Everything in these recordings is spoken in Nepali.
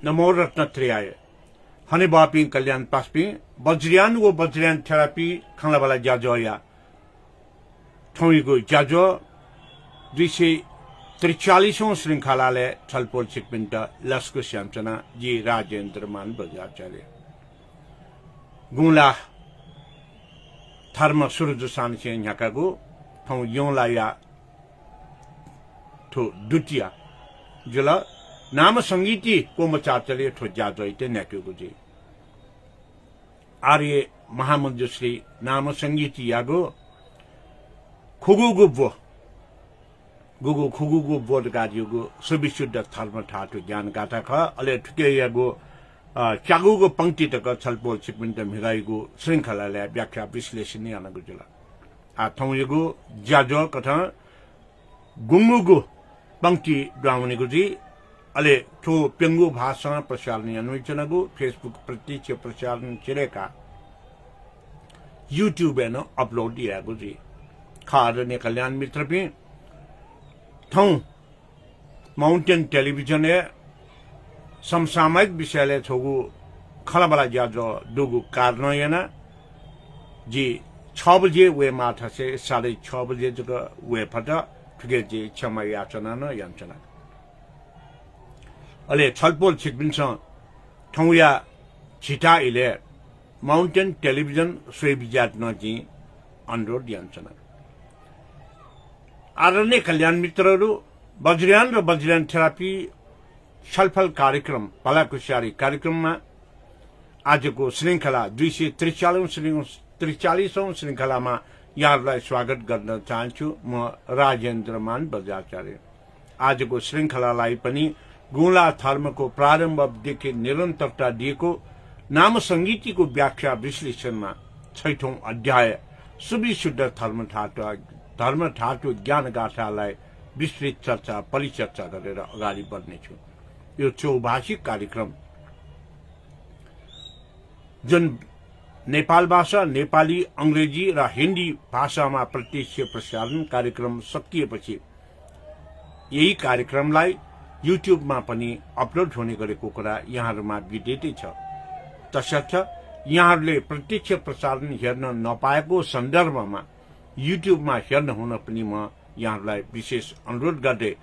नमो रत्नत्रयाय हने बापी कल्याण पासपी बज्रियान वो बज्रियान थेरापी खाना वाला जाजो या थोईगो जाजो 243 श्रृंखलाले छलपोल सिकपिन्ट लस्को श्यामचना जी राजेन्द्र मान बजाचार्य गुला धर्म सुरजुसान से न्याकागो थौ योंलाया थो दुतिया जुला नाम संगीति को मचाचले ठो जाजो इते न्याक्योगो जी आर्य महामंजुश्री नाम संगीति यागो खुगुगुबो गुगु खुगुगुबो गाजियोगो सुविशुद्ध धर्म ठाटो ज्ञान गाथा ख अले ठुके यागो चागुगो पंक्ति तक छलपोल सिकपिन्ट मिगाइगो श्रृंखलाले व्याख्या विश्लेषण यानगो जुला आ थौयगो जाजो कथा गुंगुगो पंक्ति ग्राउनेगो जी अले ठो पेंगु भाषा प्रसारण अनुचनगो फेसबुक प्रत्यक्ष प्रसारण चिरेका यूट्यूब एनो अपलोड यागो जी खाद ने कल्याण मित्र पे थौ माउंटेन टेलीविजन ए समसामयिक विषयले छोगु खलबला जाजो दुगु कारण येना जी 6 बजे वे माथा से 6:30 बजे जग वे फटा ठुके जी क्षमा याचना न याचना अले छलपोल छिकबिन्छ ठौया छिटा इले माउंटेन टेलीविजन स्वेबिजात न जी अनुरोध याचना आदरणीय कल्याण मित्रहरू बज्रियान र बज्रियान थेरापी छलफल कार्यक्रम भलाकुसारी कार्यक्रममा आजको श्रृंखला 243औं श्रृंखलामा यहाँहरूलाई स्वागत गर्न चाहन्छु म राजेन्द्र मान बजाचार्य आजको श्रृंखलालाई पनि गुला धर्मको प्रारम्भदेखि निरन्तरता दिएको नाम संगीतिको व्याख्या विश्लेषणमा 6औं अध्याय सुविशुद्ध धर्म ठाटो ज्ञान गाथालाई विस्तृत चर्चा परिचर्चा गरेर अगाडि बढ्नेछु यो चौभाषिक कार्यक्रम जुन नेपाल भाषा नेपाली अंग्रेजी र हिन्दी भाषामा प्रत्यक्ष प्रसारण कार्यक्रम सकिएपछि यही कार्यक्रमलाई युट्युबमा पनि अपलोड हुने गरेको कुरा यहाँहरुमा विदितै छ तसर्थ यहाँहरुले प्रत्यक्ष प्रसारण हेर्न नपाएको सन्दर्भमा युट्युबमा हेर्न हुन पनि म यहाँहरुलाई विशेष अनुरोध गर्दै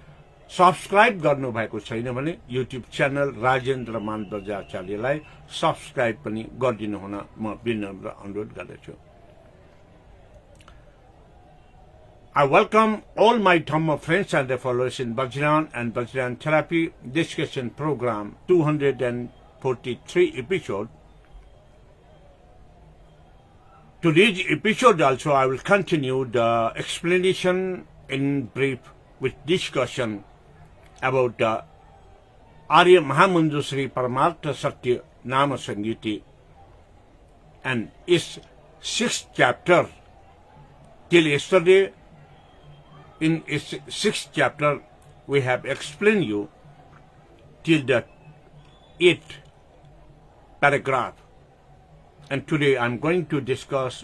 सब्स्क्राइब गर्नु भएको छैन भने युट्युब च्यानल राजेन्द्र मान बजाचार्यलाई सब्स्क्राइब पनि गरिदिनु हुन म विनम्र अनुरोध गर्दछु I welcome all my Dhamma friends and their followers in Bajran and Bajran Therapy discussion program 243 episode. Today's episode also I will continue the explanation in brief with discussion about the Arya Mahamanjusri Paramartha Satya Nama Sangiti and its 6th chapter. Till yesterday, in its 6th chapter, we have explained you till the 8th paragraph. And today I'm going to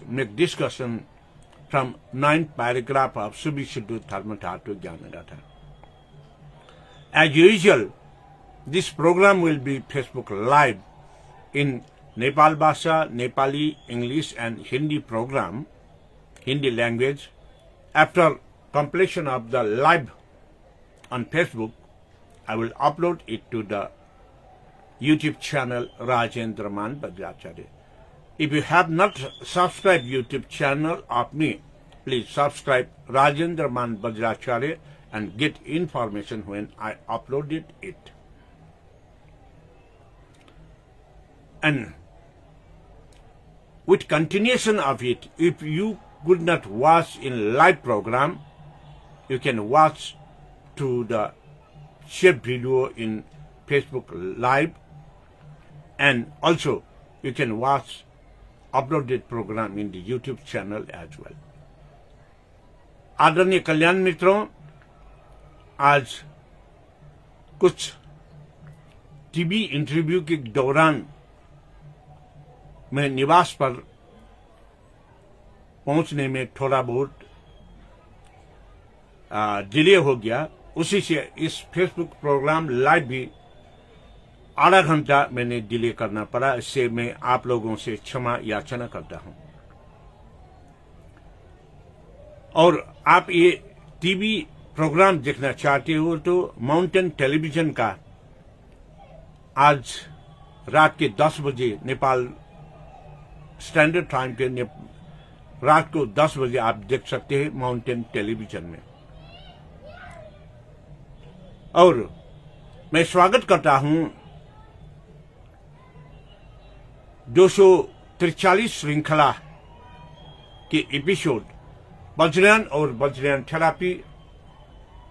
make discussion from 9th paragraph of Subhishuddha Dharmatatu Jnanagatha. As usual, this program will be Facebook Live in Nepal Bhasha, Nepali, English and Hindi program, Hindi language. After completion of the live on Facebook, I will upload it to the YouTube channel Rajendra Man Bajracharya. If you have not subscribed YouTube channel of me, please subscribe Rajendra Man Bajracharya and get information when I uploaded it. And with continuation of it, if you could not watch in live program, you can watch to the shared video in Facebook Live, and also you can watch uploaded program in the YouTube channel as well. आदरणीय कल्याण मित्रों, आज कुछ टीवी इंटरव्यू के दौरान मैं निवास पर पहुंचने में थोड़ा बहुत डिले हो गया, उसी से इस फेसबुक प्रोग्राम लाइव भी आधा घंटा मैंने डिले करना पड़ा, इससे मैं आप लोगों से क्षमा याचना करता हूं। और आप ये टीवी प्रोग्राम देखना चाहते हो तो माउंटेन टेलीविजन का आज रात के 10 बजे नेपाल स्टैंडर्ड टाइम के रात को 10 बजे आप देख सकते हैं माउंटेन टेलीविजन में। और मैं स्वागत करता हूं 243 श्रृंखला के एपिसोड वज्रयान और वज्रयान थेरापी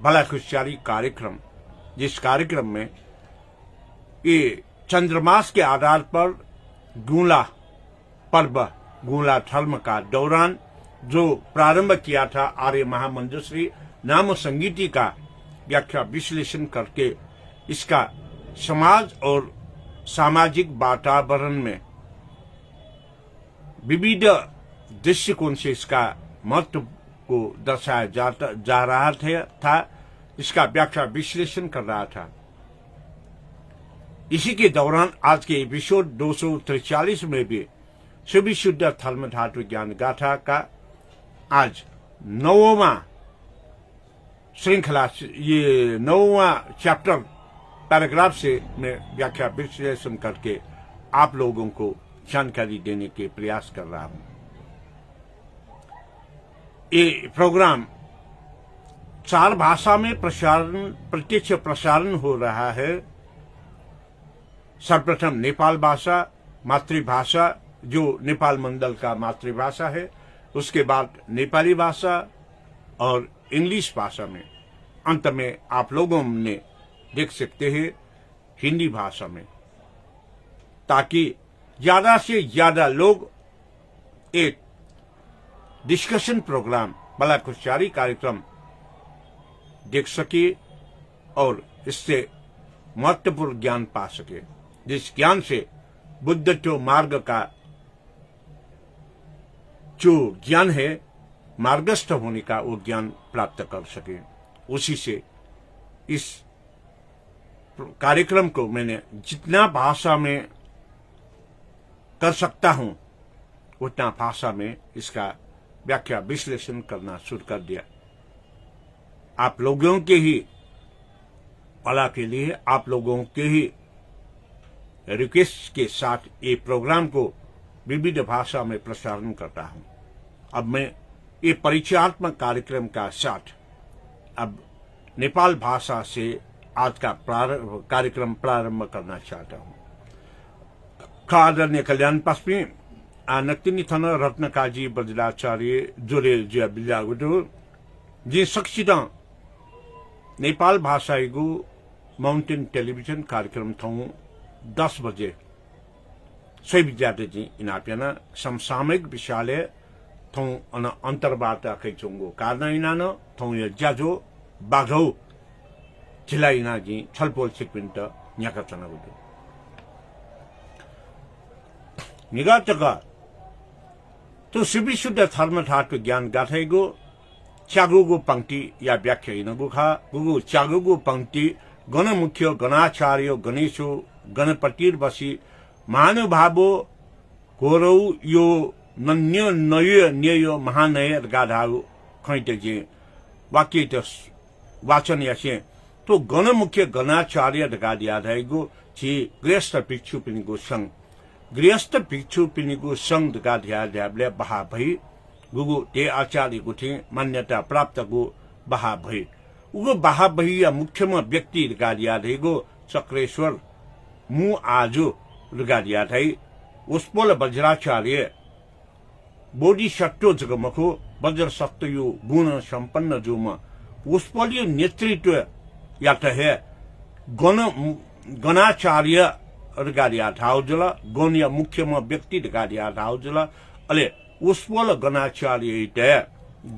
भला खुशहाली कार्यक्रम, जिस कार्यक्रम में ये चंद्रमास के आधार पर गुला पर्व, गुला धर्म का दौरान जो प्रारंभ किया था आर्य महामंजूश्री नाम संगीति का व्याख्या विश्लेषण करके इसका समाज और सामाजिक वातावरण में विविध दृष्टिकोण से इसका महत्व को दर्शाया जा रहा था, इसका व्याख्या विश्लेषण कर रहा था। इसी के दौरान आज के एपिसोड 243 में भी शुभ शुद्ध धर्म धातु ज्ञान गाथा का आज 9वां श्रृंखला, ये 9वां चैप्टर पैराग्राफ से मैं व्याख्या विश्लेषण करके आप लोगों को जानकारी देने के प्रयास कर रहा हूं। ये प्रोग्राम 4 भाषा में प्रत्यक्ष प्रसारण हो रहा है। सर्वप्रथम नेपाल भाषा, मातृभाषा जो नेपाल मंडल का मातृभाषा है, उसके बाद नेपाली भाषा और इंग्लिश भाषा में, अंत में आप लोगों ने देख सकते हैं हिंदी भाषा में, ताकि ज्यादा से ज्यादा लोग एक डिस्कशन प्रोग्राम भला खुशहाली कार्यक्रम देख सके और इससे महत्वपूर्ण ज्ञान पा सके, जिस ज्ञान से बुद्धत्व मार्ग का जो ज्ञान है, मार्गस्थ होने का वो ज्ञान प्राप्त कर सके। उसी से इस कार्यक्रम को मैंने जितना भाषा में कर सकता हूं उतना भाषा में इसका व्याख्या विश्लेषण करना शुरू कर दिया। आप लोगों के ही भला के लिए, आप लोगों के ही रिक्वेस्ट के साथ ये प्रोग्राम को विविध भाषा में प्रसारण करता हूं। अब मैं ये परिचयात्मक कार्यक्रम का साथ अब नेपाल भाषा से आज का कार्यक्रम प्रारंभ करना चाहता हूं। आदरणीय कल्याण पास्मी नक्तिनी थन रत्नकाजी बज्राचार्य जोरे जिया बिल्लागुदु जी सक्षित नेपाल भाषाको माउंटेन टेलीविजन कार्यक्रम थौ 10 बजे सही विद्यार्थी जी इनापियाना समसामयिक विषय थौ अन अंतर्वार्ता कैचुंगो कारण इनान थौ य ज्याजो बाघौ जिला इना जी छलपोल सिकपिन्ट न्याका चनागुदु निगातका तो सिबी शुद्ध धर्म धातु ज्ञान गाथैगो चागुगु पंक्ति या व्याख्या इनगु खा गुगु चागुगु पंक्ति गण मुख्य गणाचार्य गणेशो गणपतिर बसी महानुभावो गोरौ यो नन्य नय न्यय महानय गाधाउ खैते जे वाक्य त वाचन यासे तो गण मुख्य गणाचार्य गादिया धाइगो छि गृहस्थ भिक्षु पिनिगु संग गृहस्थ भिक्षु पिनिगु संग गाधिया ध्याबले बहा भई गुगु ते आचार्य गुथे मान्यता प्राप्त गु बहा भई उगु बहा भई या मुख्यम व्यक्ति गादिया धेगो चक्रेश्वर मु आजु गादिया धाइ उसपोल वज्राचार्य बोधिसत्व जगमखो वज्र सत्वयो गुण संपन्न जोम उसपोलियो नेतृत्व या त है गणाचार्य गादिया धाउजल गण या मुख्यम व्यक्ति गादिया धाउजल अले उसपोल गणाचार्य इते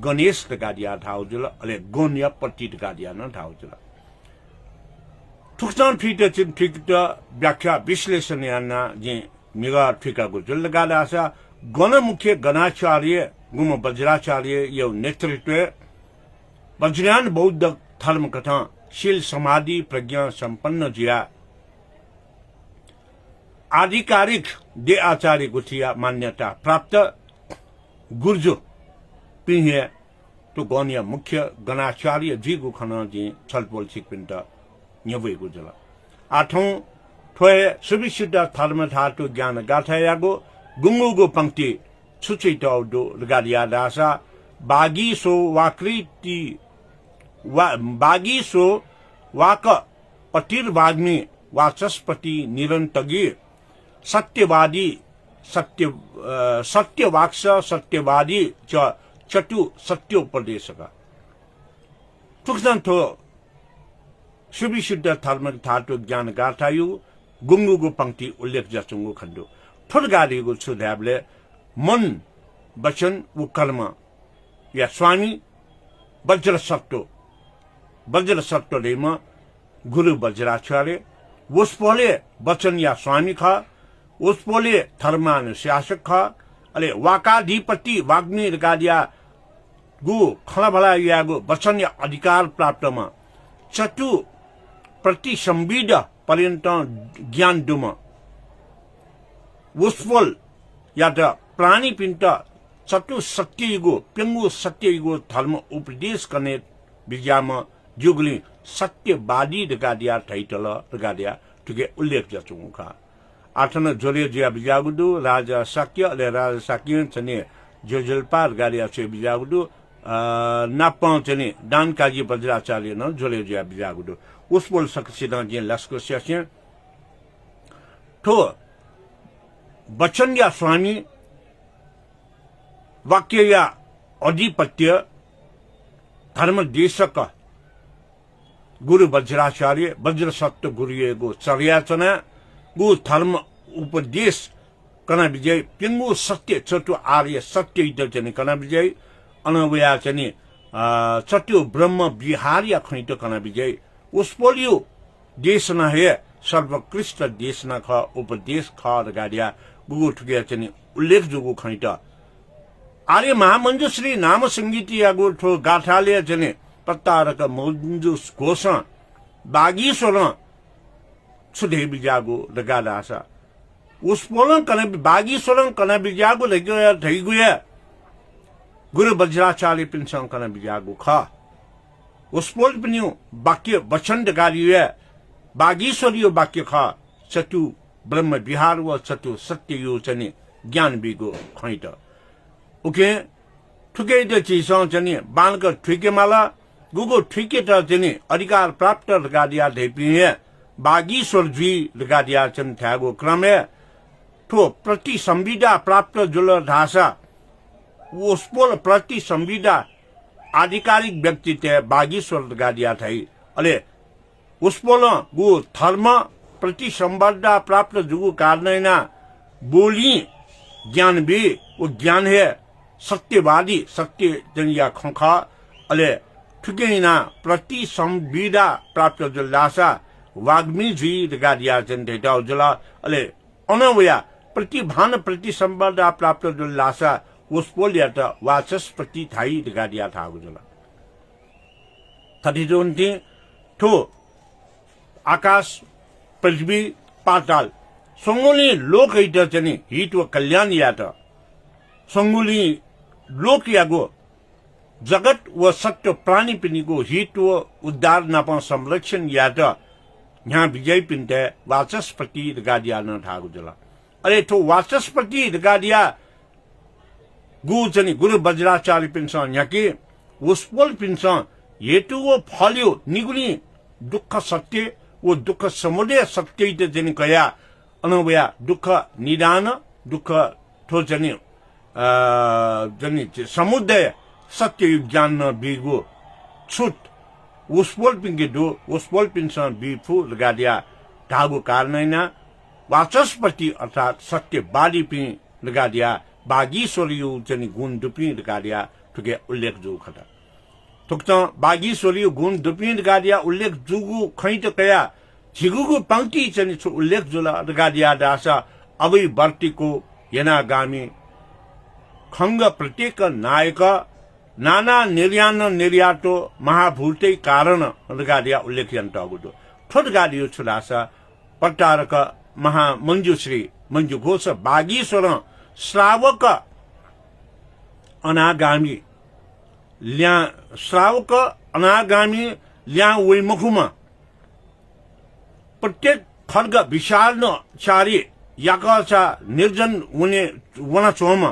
गणेश गादिया धाउजल अले गण या पट्टि गादिया न धाउजल थुक्सान फिट चिन ठीक व्याख्या विश्लेषण याना जे मेगा ठिका गुजल गादासा गण मुख्य गणाचार्य गुम वज्राचार्य यो नेतृत्व वज्रयान बौद्ध धर्म कथा शील समाधि प्रज्ञा संपन्न जिया आधिकारिक दे आचार्य गुठिया मान्यता प्राप्त गुर्जो पिहे तो गौनिया मुख्य गणाचार्य जी गु खना जी छलपोल सिकपिन्ट न्यवे गुजला आठौं ठोए सुविशुद्ध धर्म धातु ज्ञान गाथायागो गुंगुगो पंक्ति छुचिटौदो लगादिया दासा बागी सो वाकृति बागी सो वाक पतिर्वाग्नि वाचस्पति निरंतगी सत्यवादी सत्यवाक्ष सत्यवादी च चटु सत्योपदेशक तुक्सन्थो सुविशुद्ध धर्म धातु ज्ञान गाथायु गुंगुगु पंक्ति उल्लेख जचुंगु खण्डु थोरगारीगु छुध्याबले मन वचन व कर्म या स्वामी वज्र सत्तो रेम गुरु वज्राचार्य उसपोले वचन या स्वामी खा उसपोले धर्मानुशासक खा अले वाकाधिपति वाग्मी गादिया गु खलभला यागु वचन या अधिकार प्राप्तमा चतु प्रतिसंविद पर्यन्त ज्ञान दुम उसपोल या त प्राणी पिंट चतु सत्ययुगो पेंगु सत्ययुगो धर्म उपदेश करने विज्ञाम जुगली सत्यवादी गादिया टाइटल गादिया तुके उल्लेख जचुंखा आठन जोरे जिया बिजागुदु राजा साक्य अले राजा साक्य चने जोजलपार गादिया से बिजागुदु नापं चने दान काजी वज्राचार्य न जोरे जिया बिजागुदु उसपोल सक्सिदा जे लस्को स्यास्य ठो वचन या स्वामी वाक्य या अधिपत्य धर्म देशक गुरु वज्राचार्य वज्र सत्य गुरुगो चर्याचना गु धर्म उपदेश कना विजय पिंगु सत्य चतु आर्य सत्य इतचने कना विजय अनवया चने चतु ब्रह्म विहार्य खैत कना विजय उसपोलियो देशना हे सर्वकृष्ट देशना ख उपदेश ख गाडिया गुगु ठुके चने उल्लेख जुगु खैत आर्य महामंजुश्री नाम संगीति यागु ठो गाथाले चने पत्तारक मंजुस घोषण बागीश्वर छुदे बिजागु लगादासा उसपोलन कने बागीश्वर कने बिजागु लग्यो थैगुया गुरु वज्राचार्य पिनसं कने बिजागु ख उसपोल पनियो वाक्य वचन गारियो बागीश्वरियो वाक्य ख चतु ब्रह्म विहार व चतु सत्य यो चने ज्ञान बिगो खैत ओके ठुके द चिसं चने बानक ठुके माला गुगु ठुके त चने अधिकार प्राप्त गादिया धेपिए बागीश्वर जी गादिया चन थ्यागो क्रमे ठो प्रति संविदा प्राप्त जुल ढासा उसपोल प्रति संविदा आधिकारिक व्यक्ति ते बागीश्वर गादिया थई अले उसपोल गु धर्म प्रति संविदा प्राप्त जुगु कारणैना बोली ज्ञान भी वो ज्ञान है सत्यवादी सत्य जनिया खंखा अले ठुकेना प्रति संविदा प्राप्त जुलासा वाग्मी जी गादिया जन देता जुला अले अनवया प्रतिभान प्रति संविदा प्राप्त जुलासा उसपोलिया त वाचस्पति थाई गादिया था जुला थदिजोन्ति ठो आकाश पृथ्वी पाताल संगोली लोक हित चनी हित व कल्याण यात संगोली लोक यागो जगत व सत्य प्राणी पिनिगो हित व उद्धार नापा संरक्षण यात यहाँ विजय पिन्ते वाचस्पति गादिया न ठागु जला अरे तो वाचस्पति गादिया गु चनी गुरु वज्राचार्य पिनसा यकी उसपोल पिनसा हेतु व फल्यो निगुनी दुःख सत्य वो दुःख समुदय सत्य जनी कया अनवया दुःख निदान दुःख ठो जनी जनी समुदय सत्य ज्ञान न बिगो छुट उसपोल पिंगे दो उसपोल पिंसा बिफु लगादिया ढागु कारणैना वाचस्पति अर्थात सत्यवादी पि लगादिया बागीश्वरियो जनी गुण दुपि लगादिया ठुके उल्लेख जो खता थुक्ता बागीश्वरियो गुण दुपि लगादिया उल्लेख जुगु खैत कया झिगुगु पंक्ति चनि छु उल्लेख जुला लगादिया दासा अवै वर्तिको यनागामी खंग प्रत्येक नायक नाना निर्यान निर्यातो महाभूतै कारण लगादिया उल्लेख यन्त अगुदो ठोट गादियो छुलासा पट्टारक महामंजुश्री मंजु घोष बागीश्वर श्रावक अनागामी ल्या वैमुखुमा प्रत्येक खड्ग विशाल चारी याकचा निर्जन वनचोम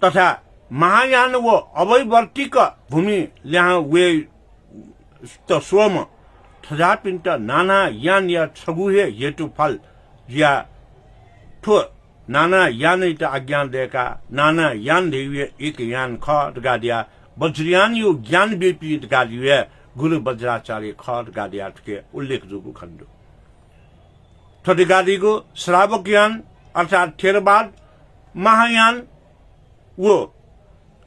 तथा महायान व अवैवर्तिक भूमि ल्या वे सोम थजापिंट नाना यान या छगुहे हेतु फल या ठो नाना यान इत अज्ञान देका नाना यान देविए एक यान ख गादिया वज्रयान यो ज्ञान बेपी गादिए गुरु वज्राचार्य ख गादिया के उल्लेख जोगु खण्ड थदिगादिको श्रावक यान अर्थात थेरवाद महायान वो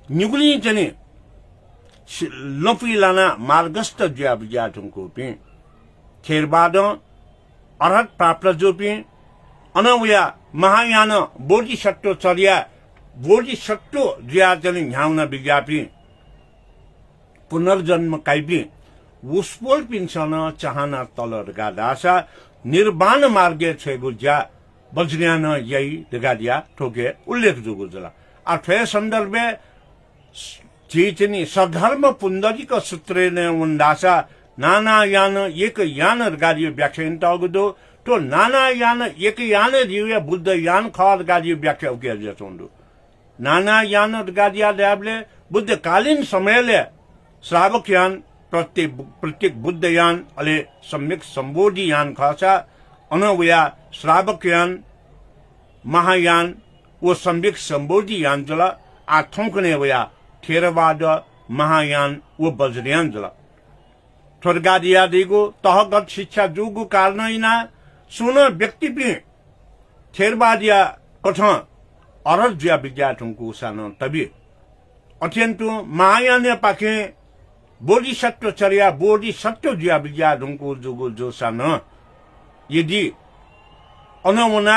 निगुली जने लपी लाना मार्गस्थ ज्या विज्ञातुको पे थेरवाद अरहत प्राप्त जो पे अनवया महायान बोधिसत्व ज्या जने न्याउन विज्ञापी पुनर्जन्म काइपी उसपोल पिन्छन चाहना तलरगा दासा निर्वाण मार्गे छेगु ज्या वज्रयान यही दिगादिया ठोके उल्लेख जोगु जला अथे संदर्भे चेतनी सधर्म पुंडरिक सूत्रे ने उन्दासा नाना यान एक यान गादियो व्याख्यान तगुदो तो नाना यान एक यान दिवे बुद्ध यान खाद गादियो व्याख्या उके जचोंदो नाना यान गादिया देवले बुद्ध कालीन समयले श्रावक यान प्रत्येक बुद्ध यान अले सम्यक संबोधि यान खासा अनवया श्रावक यान महायान वो सम्यक संबोधि यान जला आथोंकने वया थेरवाद महायान वो वज्रयान जला थोरगादिया दिगो तहगत शिक्षा जुगु कारणैना सुन व्यक्ति पे थेरवादिया कथा अरज्या विज्ञातुंकु सान तबि अत्यन्तु महायान पाखे बोधिसत्व चर्या बोधिसत्व ज्या विज्ञातुंकु जुगु जो सान यदि अनमुना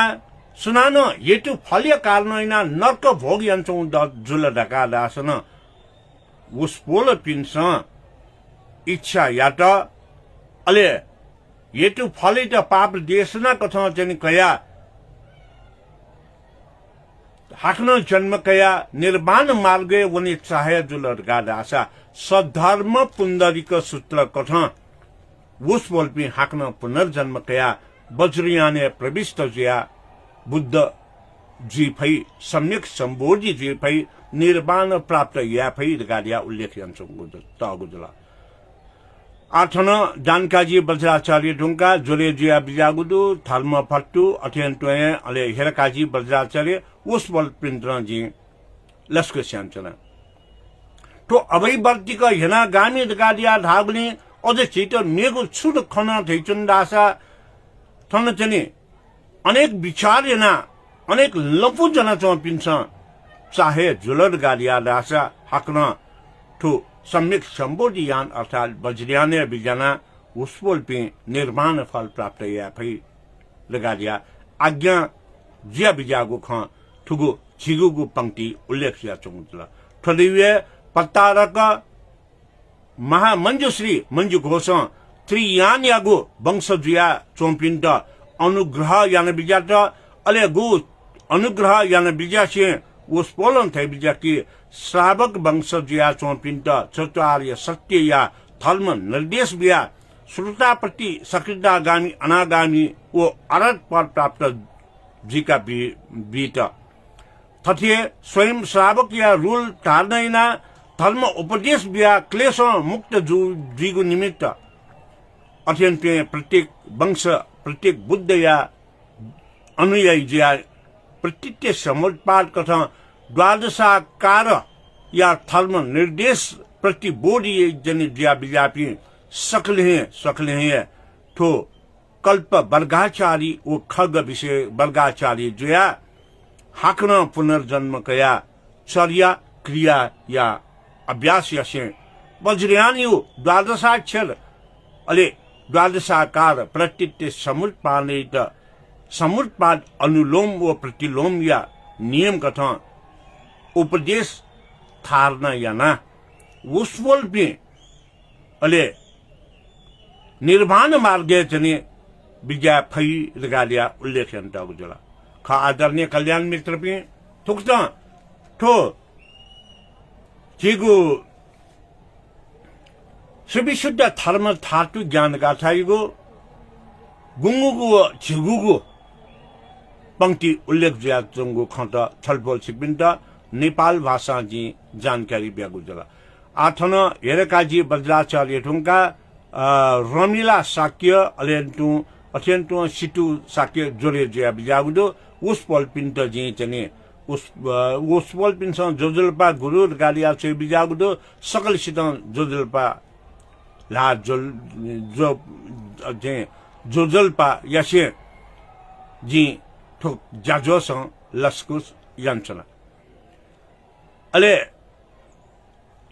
सुनानो येतु फल्य कारणैना नर्क भोग यन्छौं जुल ढका दासन उसपोल पिन्छ इच्छा या त अले येतु फले त पाप देशना कथा जनि कया हाक्न जन्म कया निर्वाण मार्गे वनि चाहे जुल ढका दासा सधर्म पुंडरिक सूत्र कथा उसपोल पि हाक्न पुनर्जन्म कया वज्रयाने प्रविष्ट जिया बुद्ध जी फै सम्यक संबोधि जी फै निर्वाण प्राप्त या फै गादिया उल्लेख तगुजला आठन जानकाजी वज्राचार्य ढुंका जोरे जिया बिजागुदु थर्म फट्टु अथेन्टोय अले हेरकाजी वज्राचार्य उसबल पिन्द्र जी लस्को स्यान्चना तो अवैवर्ती का हेना गामी गादिया धागने अझ चित मेगु छुड खना थैचुन्दासा थन चने अनेक विचार येना अनेक लपु जना चौपिन्छ चाहे जुलर गादिया दासा हकन ठु सम्यक संबोधि यान अर्थात वज्रयाने विजना उसपोल पे निर्माण फल प्राप्त या फै लगादिया आज्ञा जिया बिजागु ख ठुगु छिगुगु पंक्ति उल्लेख या चमुतला थदिवे पत्तारक महामंजुश्री मंजु घोष त्रियान यागु वंश जिया चोम्पिन्ट अनुग्रह यान बिजात अले गु अनुग्रह यान बिजासे उसपोलन थे बिजा की श्रावक वंश जिया चोपिन्ट चतुर्य सत्य या धर्म निर्देश बिया श्रुता प्रति सकृदागामी अनागामी वो अरत पद प्राप्त जिका बीत तथे स्वयं श्रावक या रूल धारणैना धर्म उपदेश बिया क्लेश मुक्त जीगु निमित्त अत्यन्त प्रत्येक वंश प्रत्येक बुद्ध या अनुयायी जिया प्रत्येक समुत्पाद कथा द्वादशाकार या धर्म निर्देश प्रति बोधि जनि जिया बिजापी सकले हैं तो कल्प वर्गाचारी वो खग विषय वर्गाचारी जिया हाकन पुनर्जन्म कया चर्या क्रिया या अभ्यास यसे वज्रयान यो द्वादशाक्षर अले द्वादशाकार प्रत्येक समुत्पाद अनुलोम व प्रतिलोम या नियम कथा उपदेश थारना याना उसवल पे अले निर्वाण मार्गे चने विजय फै लगालिया उल्लेख अंत गुजला खा आदरणीय कल्याण मित्र पे थुकता ठो जिगु सुविशुद्ध धर्म थाटु ज्ञान गाथाइगो गुंगुगु झिगुगु पंक्ति उल्लेख ज्या जंगु खत छलफल सिपिन्त नेपाल भाषा जी जानकारी ब्यागु जला आथन हेरकाजी वज्राचार्य ठुंका रमिला साक्य अलेन्टु अत्यन्तु सिटु साक्य जोरे ज्या बिजागुदो उस पलपिन्त जी चने उस पलपिन्स जोजलपा गुरु गालिया छ बिजागुदो सकल सित जोजलपा ला जो जे जोजलपा यासे जी ठोक जाजोस लस्कुस यान्चना अले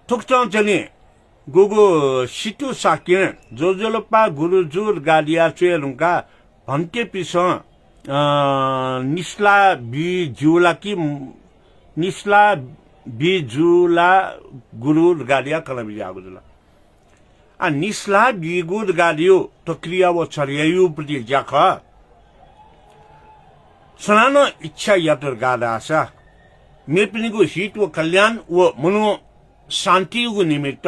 ठोक्चन चने गुगु सिटु साक्य जोजलपा गुरुजुर गालिया चेलुंका भन्ते पिस निस्ला बिजुला गुरु गालिया कलबि आगुला आ निस्ला बिगुद गालियो तो क्रिया वो छरियु प्रति जाख सनानो इच्छा यातर गादा आशा मेपिनिगु हित व कल्याण व मनो शान्ति गु निमित्त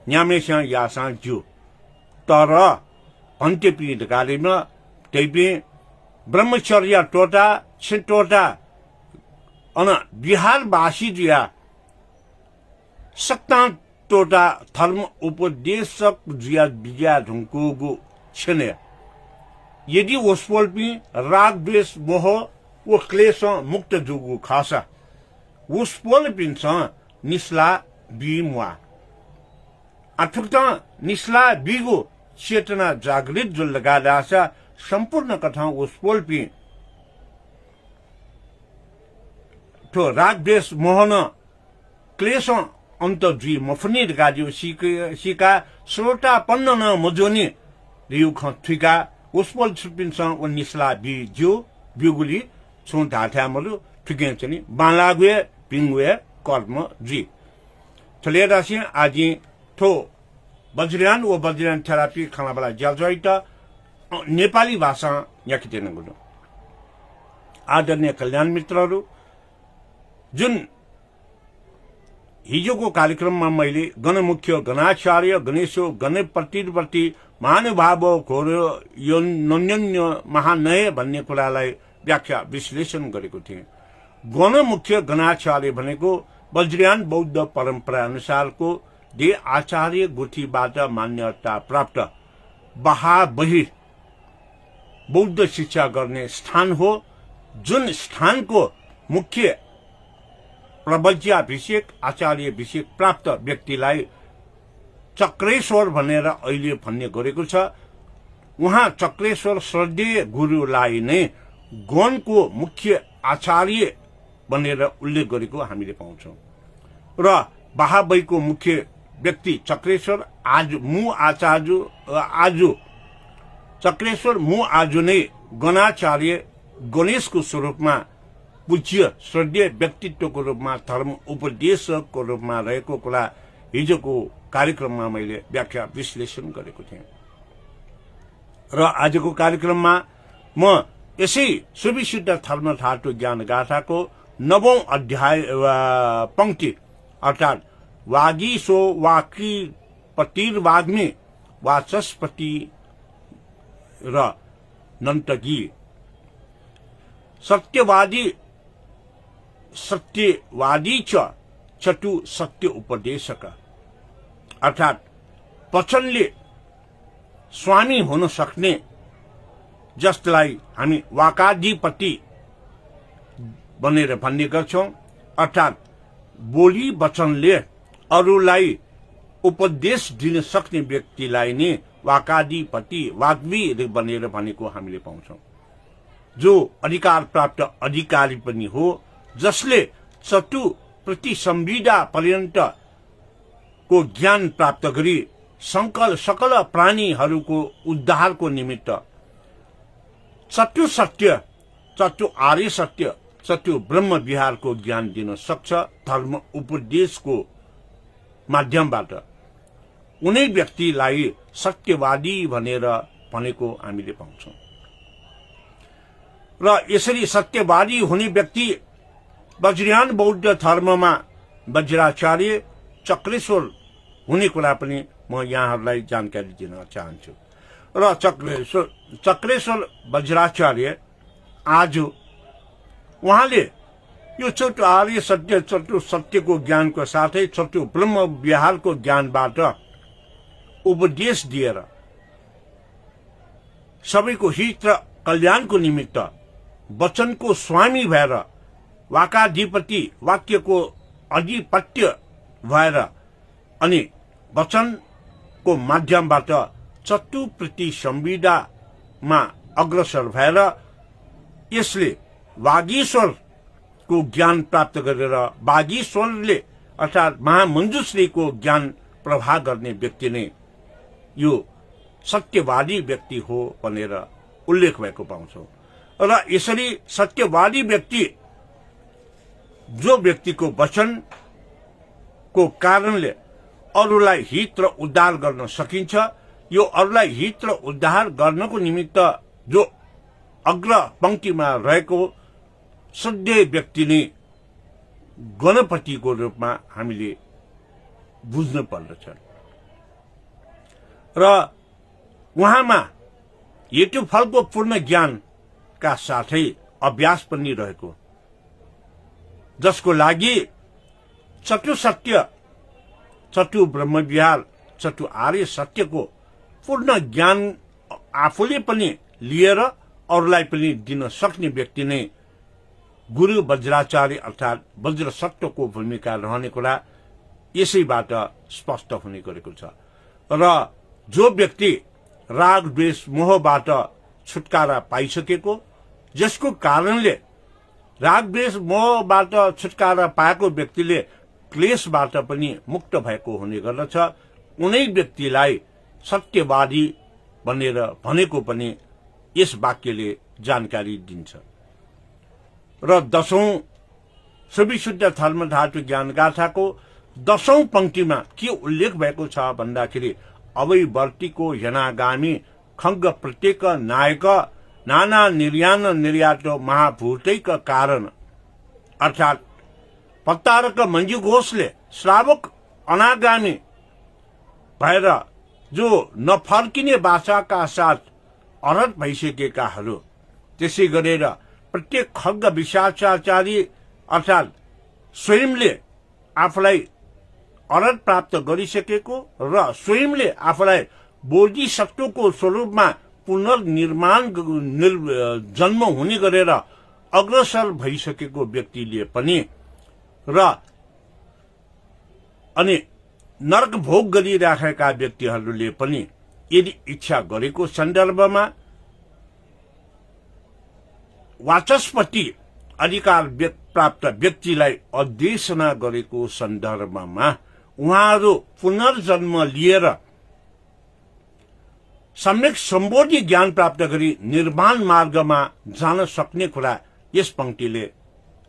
न्यामेसा यासा जु तर अन्त्य पीड गालीमा तैपे ब्रह्मचर्य टोटा छिटोटा अन बिहार वासी जिया सक्ता टोटा धर्म उपदेशक जिया बिया ढुंकुगु छने यदि वस्पोल्पी राग द्वेष मोह वो क्लेश मुक्त जुगु खासा वस्पोल्पिन निस्ला बिमुआ अथुक्ता निस्ला बिगु चेतना जागृत जो लगादा आशा संपूर्ण कथा वस्पोल्पी तो राग द्वेष मोहन क्लेश अंत जी मफनी गादियो सिका श्रोता पन्न न मजोनी रिउ खथुका उसपल छुपिन्छ व निस्ला बि जो बिगुली छु धाथ्यामलु ठिकै छ नि बालागुए पिंगुए कर्म जी चले राशि आजि थो बज्रियान व बज्रियान थेरापी खानाबला ज्याजैत नेपाली भाषा याकितेन गुनु आदरणीय कल्याण मित्रहरू जुन हिजोको कार्यक्रममा मैले गणमुख्य गणाचार्य गणेशो गणप्रतिवर्ती महानुभाव घोरो यो नन्य महानय भन्ने कुरालाई व्याख्या विश्लेषण गरेको थिएँ गणमुख्य गणाचार्य भनेको वज्रयान बौद्ध परम्परा अनुसारको दे आचार्य गुठीबाट मान्यता प्राप्त बहाबहिर बौद्ध शिक्षा गर्ने स्थान हो जुन स्थानको मुख्य प्रवज्याभिषेक आचार्याभिषेक प्राप्त व्यक्तिलाई चक्रेश्वर भनेर अहिले भन्ने गरेको छ उहाँ चक्रेश्वर श्रद्धेय गुरुलाई नै गणको मुख्य आचार्य भनेर उल्लेख गरेको हामीले पाउँछौं र बहाबैको मुख्य व्यक्ति चक्रेश्वर आजु चक्रेश्वर आजु नै गणाचार्य गणेशको स्वरूपमा पूज्य श्रद्धेय व्यक्तित्वको रूपमा धर्म उपदेशकको रूपमा रहेको कुरा हिजोको कार्यक्रममा मैले व्याख्या विश्लेषण गरेको थिएँ र आजको कार्यक्रममा म यसै सुविशुद्ध धर्म थाटु ज्ञान गाथाको 9औं अध्याय पंक्ति अर्थात वागीसो वाकी पतिर्वाग्मी वाचस्पति र नन्तगी सत्यवादी च चटु सत्य उपदेशक अर्थात पचनले स्वामी हुन सक्ने जसलाई हामी वाकाधिपति भनेर भन्ने गर्छौं अर्थात बोली वचनले अरूलाई उपदेश दिन सक्ने व्यक्तिलाई नै वाकाधिपति वाग्मी भनेर भनेको हामीले पाउँछौं जो अधिकार प्राप्त अधिकारी पनि हो जसले चतु प्रति संविदा पर्यन्त को ज्ञान प्राप्त गरी सकल प्राणीहरूको उद्धारको निमित्त चतु सत्य चतु आर्य सत्य चतु ब्रह्म विहारको ज्ञान दिन सक्छ धर्म उपदेशको माध्यमबाट उनै व्यक्तिलाई सत्यवादी भनेर भनेको हामीले पाउँछौं। र यसरी सत्यवादी हुने व्यक्ति वज्रयान बौद्ध धर्ममा वज्राचार्य चक्रेश्वर हुने कुरा पनि म यहाँहरूलाई जानकारी दिन चाहन्छु। र चक्रेश्वर वज्राचार्य आज उहाँले यो छोटो आर्य सत्य छोटो सत्यको ज्ञानको साथै छोटो ब्रह्म विहारको ज्ञानबाट उपदेश दिएर सबैको हित र कल्याणको निमित्त वचनको स्वामी भएर वाकाधिपति वाक्यको अधिपत्य भएर अनि वचनको माध्यमबाट चतुप्रति संविदामा अग्रसर भएर यसले वागीश्वरको ज्ञान प्राप्त गरेर वागीश्वरले अर्थात् महामञ्जुश्रीको ज्ञान प्रवाह गर्ने व्यक्ति नै यो सत्यवादी व्यक्ति हो भनेर उल्लेख भएको पाउँछौं। र यसरी सत्यवादी व्यक्ति जो व्यक्तिको वचनको कारणले अरूलाई हित र उद्धार गर्न सकिन्छ, यो अरूलाई हित र उद्धार गर्नको निमित्त जो अग्र पंक्तिमा रहेको सधैँ व्यक्ति नै गणपतिको रूपमा हामीले बुझ्नु पर्दछ। र उहाँमा हेतु फलको पूर्ण ज्ञानका साथै अभ्यास पनि रहेको, जसको लागि चतु सत्य चतु ब्रह्मविहार चतु आर्य सत्यको पूर्ण ज्ञान आफूले पनि लिएर अरूलाई पनि दिन सक्ने व्यक्ति नै गुरु वज्राचार्य अर्थात् वज्र सत्यको भूमिका रहने कुरा यसैबाट स्पष्ट हुने गरेको छ। र जो व्यक्ति राग द्वेष मोहबाट छुटकारा पाइसकेको, जसको कारणले राग द्वेष मोहबाट छुटकारा पाएको व्यक्तिले क्लेशबाट पनि मुक्त भएको हुने गर्दछ, उनै व्यक्तिलाई सत्यवादी भनेर भनेको पनि यस वाक्यले जानकारी दिन्छ। र 10औं सुविशुद्ध धर्म धातु ज्ञान गाथाको 10औं पंक्तिमा के उल्लेख भएको छ भन्दाखेरि अवैवर्तीको यनागामी खङ्ग प्रत्येक नायक नाना निर्यान निर्यातो महाभूतैक कारण, अर्थात् पत्तारक मञ्जु घोषले श्रावक अनागामी भएर जो नफर्किने भाषाका साथ अनर्थ भइसकेकाहरू, त्यसै गरेर प्रत्येक खड्ग विशाचाचारी अर्थात् स्वयंले आफूलाई अनर्थ प्राप्त गरिसकेको र स्वयंले आफूलाई बोधिसत्वको स्वरूपमा पुनर्निर्माण जन्म हुने गरेर अग्रसर भइसकेको व्यक्तिले पनि र अनि नरक भोग गरिराखेका व्यक्तिहरूले पनि यदि इच्छा गरेको सन्दर्भमा वाचस्पति अधिकार प्राप्त व्यक्तिलाई अध्यक्षना गरेको सन्दर्भमा उहाँहरू पुनर्जन्म लिएर सम्यक सम्बोधि ज्ञान प्राप्त गरी निर्माण मार्गमा जान सक्ने कुरा यस पंक्तिले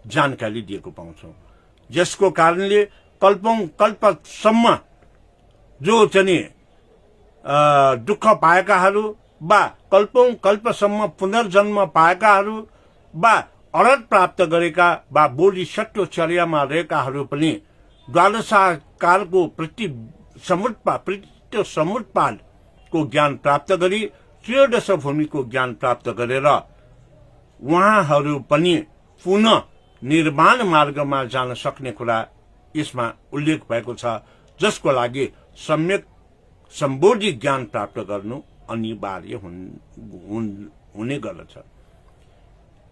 जानकारी दिएको पाउँछौं, जसको कारणले कल्पौं कल्पसम्म जो चाहिँ दुःख पाएकाहरू वा कल्पौं कल्पसम्म पुनर्जन्म पाएकाहरू वा अनर्थ प्राप्त गरेका वा बोधिसत्व चर्यामा रहेकाहरू पनि द्वादशाकारको प्रति समुत्पादको ज्ञान प्राप्त गरी त्रयोदश भूमिको ज्ञान प्राप्त गरेर उहाँहरू पनि पुनः निर्माण मार्गमा जान सक्ने कुरा यसमा उल्लेख भएको छ, जसको लागि सम्यक सम्बोधि ज्ञान प्राप्त गर्नु अनिवार्य हुने गर्दछ।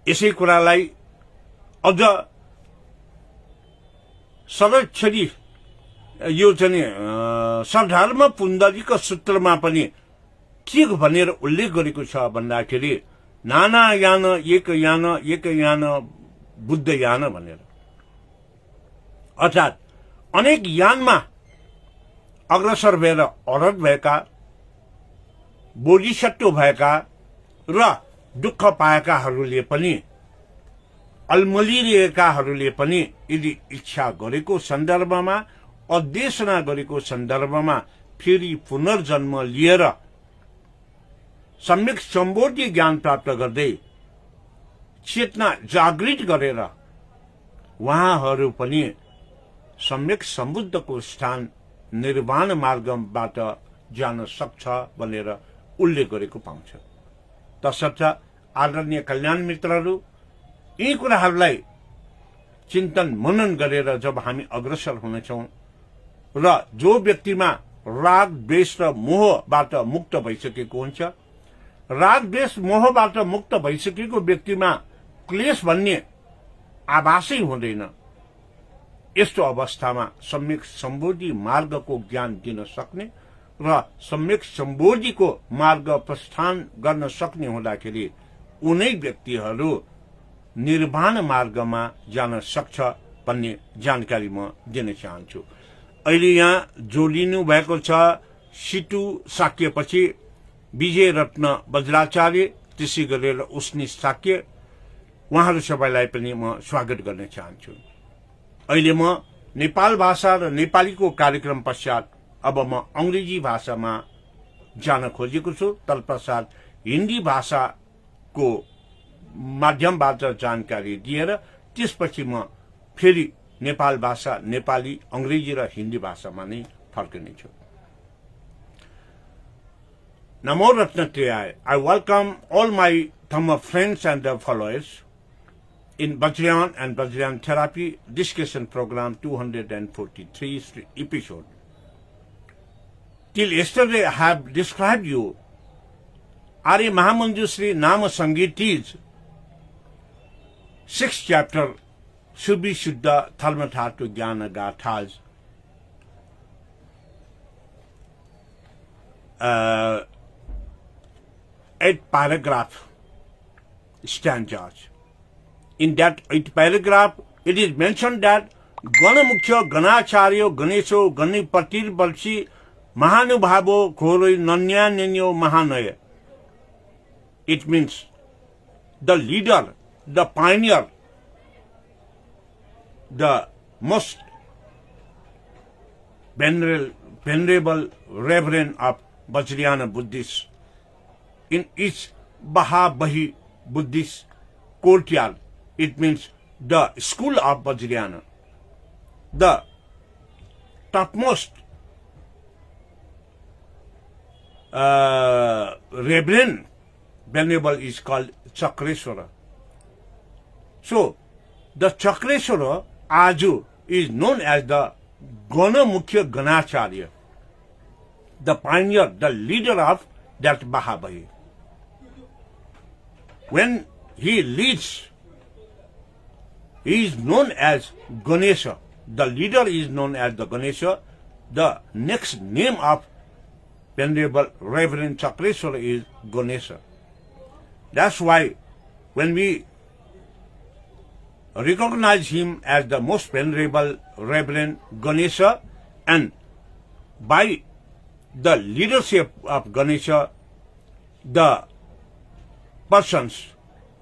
यसै कुरालाई अझ सरक्षरी यो चाहिँ सधर्म पुण्डरीक सूत्रमा पनि के भनेर उल्लेख गरेको छ भन्दाखेरि नाना यान एक यान बुद्ध यान भनेर, अर्थात् अनेक यानमा अग्रसर भएर अरहत भएका बोधिसत्व भएका र दुःख पाएकाहरूले पनि अल्मलिरहेकाहरूले पनि यदि इच्छा गरेको सन्दर्भमा अध्यक्षना गरेको सन्दर्भमा फेरि पुनर्जन्म लिएर सम्यक सम्बोधि ज्ञान प्राप्त गर्दै चेतना जागृत गरेर उहाँहरू पनि सम्यक सम्बुद्धको स्थान निर्वाण मार्गबाट जान सक्छ भनेर उल्लेख गरेको पाउँछ। तसर्थ आदरणीय कल्याण मित्रहरू, यी कुराहरूलाई चिन्तन मनन गरेर जब हामी अग्रसर हुनेछौँ र जो व्यक्तिमा राग द्वेष र मोहबाट मुक्त भइसकेको हुन्छ, राग द्वेष मोहबाट मुक्त भइसकेको व्यक्तिमा क्लेश भन्ने आभासै हुँदैन। यस्तो अवस्थामा सम्यक सम्बोधि मार्गको ज्ञान दिन सक्ने र सम्यक सम्बोधिको मार्ग प्रस्थान गर्न सक्ने हुँदाखेरि उनै व्यक्तिहरू निर्वाण मार्गमा जान सक्छ भन्ने जानकारी म दिन चाहन्छु। अहिले यहाँ जोडिनु भएको छ सिटु साक्यपछि विजय रत्न वज्राचार्य, त्यसै गरेर उस्नी साक्य, उहाँहरू सबैलाई पनि म स्वागत गर्न चाहन्छु। अहिले म नेपाल भाषा र नेपालीको कार्यक्रम पश्चात अब म अंग्रेजी भाषामा जान खोजेको छु। तत्पश्चात हिन्दी भाषाको माध्यमबाट जानकारी दिएर त्यसपछि म फेरि नेपाल भाषा, नेपाली, अंग्रेजी र हिन्दी भाषामा नै फर्कनेछु। Namo Ratnatraya. I welcome all my Dhamma friends and their followers in Vajrayan and Vajrayan Therapy discussion program 243 episode. Till yesterday I have described you Arya Mahamanjusri Nama Sangiti's 6th chapter Subhi Shuddha Dharmadhatu Jnana Gathas 8 paragraph stanzas. In that 8 paragraph, it is mentioned that Ganamukhya Ganacharyo Ganesho Ganipatir Balsi Mahanubhavo Khoroi Nanyanyo Mahanaya. It means the leader, the pioneer, the most venerable reverend of Vajrayana Buddhists in each Bahabahi Buddhist courtyard. It means the school of Vajrayana. The topmost reverend venerable is called Chakreshwara. So, the Chakreshwara Aju is known as the Ganamukhya Ganacharya, the pioneer, the leader of that Bahabahi. When he leads, he is known as Ganesha. The leader is known as the Ganesha. The next name of Venerable Reverend Chakreshwara is Ganesha. That's why when we recognize him as the most venerable Reverend Ganesha, and by the leadership of Ganesha, the persons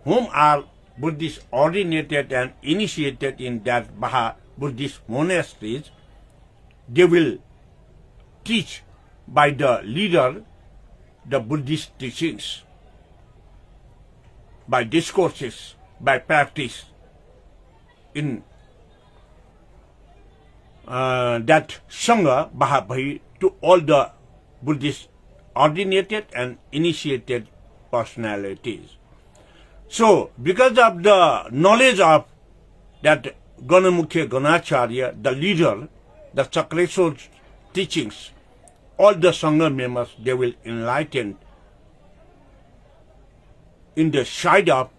whom are Buddhists ordinated and initiated in that Baha Buddhist monasteries, they will teach by the leader the Buddhist teachings, by discourses, by practice in that Sangha Bahabhayi to all the Buddhist ordinated and initiated personalities. So, because of the knowledge of that Ganamukhya Ganacharya, the leader, the Chakreshwara's teachings, all the Sangha members, they will enlighten in the side of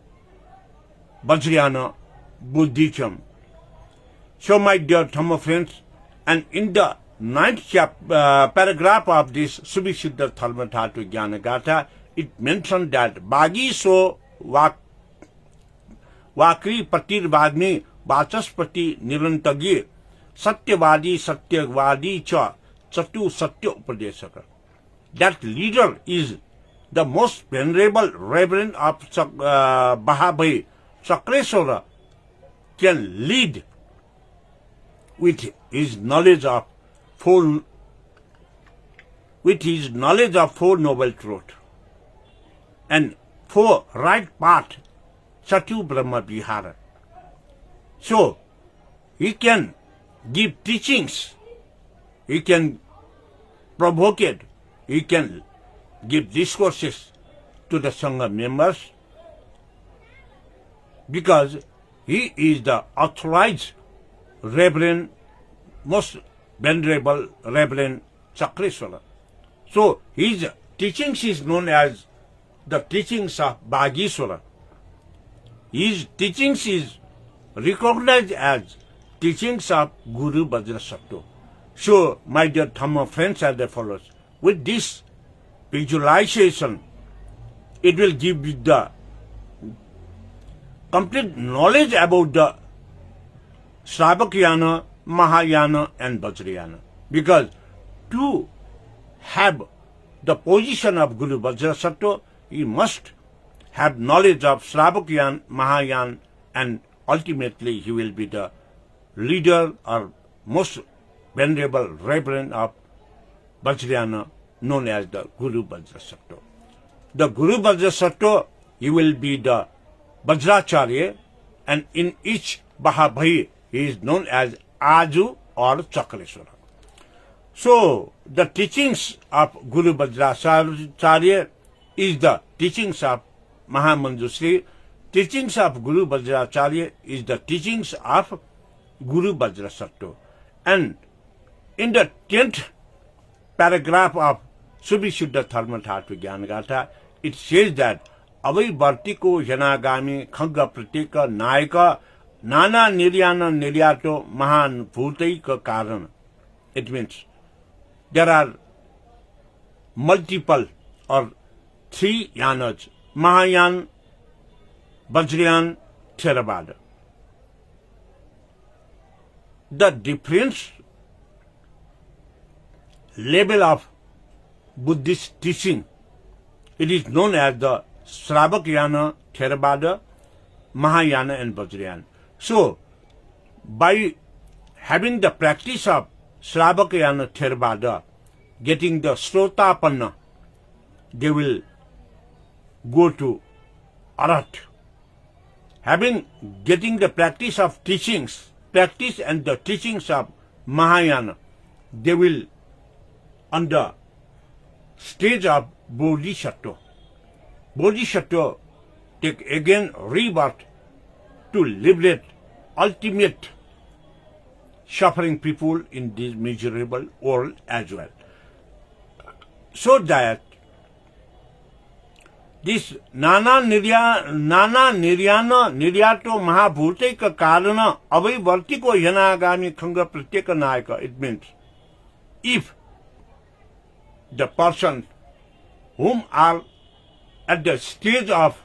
Vajrayana Buddhism. So, my dear Dhamma friends, and in the 9th paragraph of this Subhishuddha Dharmadhatu Jnana Gatha, it mentioned that Bagi so Vakri Patir Vadmi Vachaspati Nirantagi Satyavadi Satyavadi Cha Chatu Satya Upadesaka. That leader is the most venerable reverend of Bahabhayi. Chakreshwara can lead with his knowledge of four noble truths. and for right path, Satyu Brahma Vihara. So, he can give teachings, he can provoke it, he can give discourses to the Sangha members, because he is the authorized Reverend, most venerable Reverend Chakreshwara. So his teachings is known as the teachings of Bhagiswara. His teachings is recognized as teachings of Guru Vajrasattva. So, my dear Dhamma friends, are as follows. With this visualization, it will give you the complete knowledge about the Shravakayana, Mahayana and Vajrayana. Because to have the position of Guru Vajrasattva, he must have knowledge of Shravakayana, Mahayana, and ultimately he will be the leader or most venerable reverend of Vajrayana, known as the Guru Vajrasattva. The Guru Vajrasattva, he will be the Vajracharya, and in each Bahabhai, he is known as Aju or Chakreshwara. So, the teachings of Guru Vajracharya is the teachings of Mahamanjusri. Teachings of Guru Vajracharya is the teachings of Guru Vajrasattva. And in the 10th paragraph of Subhishuddha Dharmathartha Jnana Gatha, it says that Avai Vartiko Janagami Khanga Pratika Nayaka Nana Niryana Niryato Mahan Bhutaika Karana. It means there are multiple or three yanas, Mahayana, Vajrayana, Theravada. The different level of Buddhist teaching, it is known as the Shravakayana, Theravada, Mahayana and Vajrayana. So, by having the practice of Shravakayana, Theravada, getting the Srotapanna, they will go to Arhat. Getting the practice of teachings, practice and the teachings of Mahayana, they will on the stage of Bodhisattva. Bodhisattva take again rebirth to liberate ultimate suffering people in this miserable world as well. So that this Nana Niryana Niryato Mahabhutaika Karana Avai Vartiko Yanagami Khanga Pratyeka Nayaka. It means if the person whom are at the stage of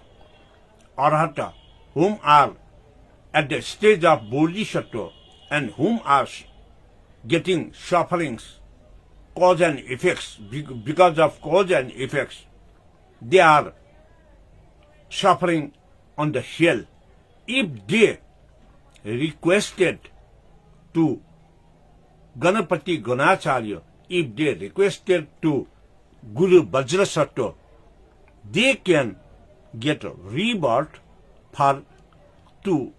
Arhata, whom are at the stage of Bodhisattva, and whom are getting sufferings, cause and effects, because of cause and effects, they are suffering on the hell. If they requested to Ganapati Ganacharya, if they requested to Guru Vajrasattva, they can get a rebirth for to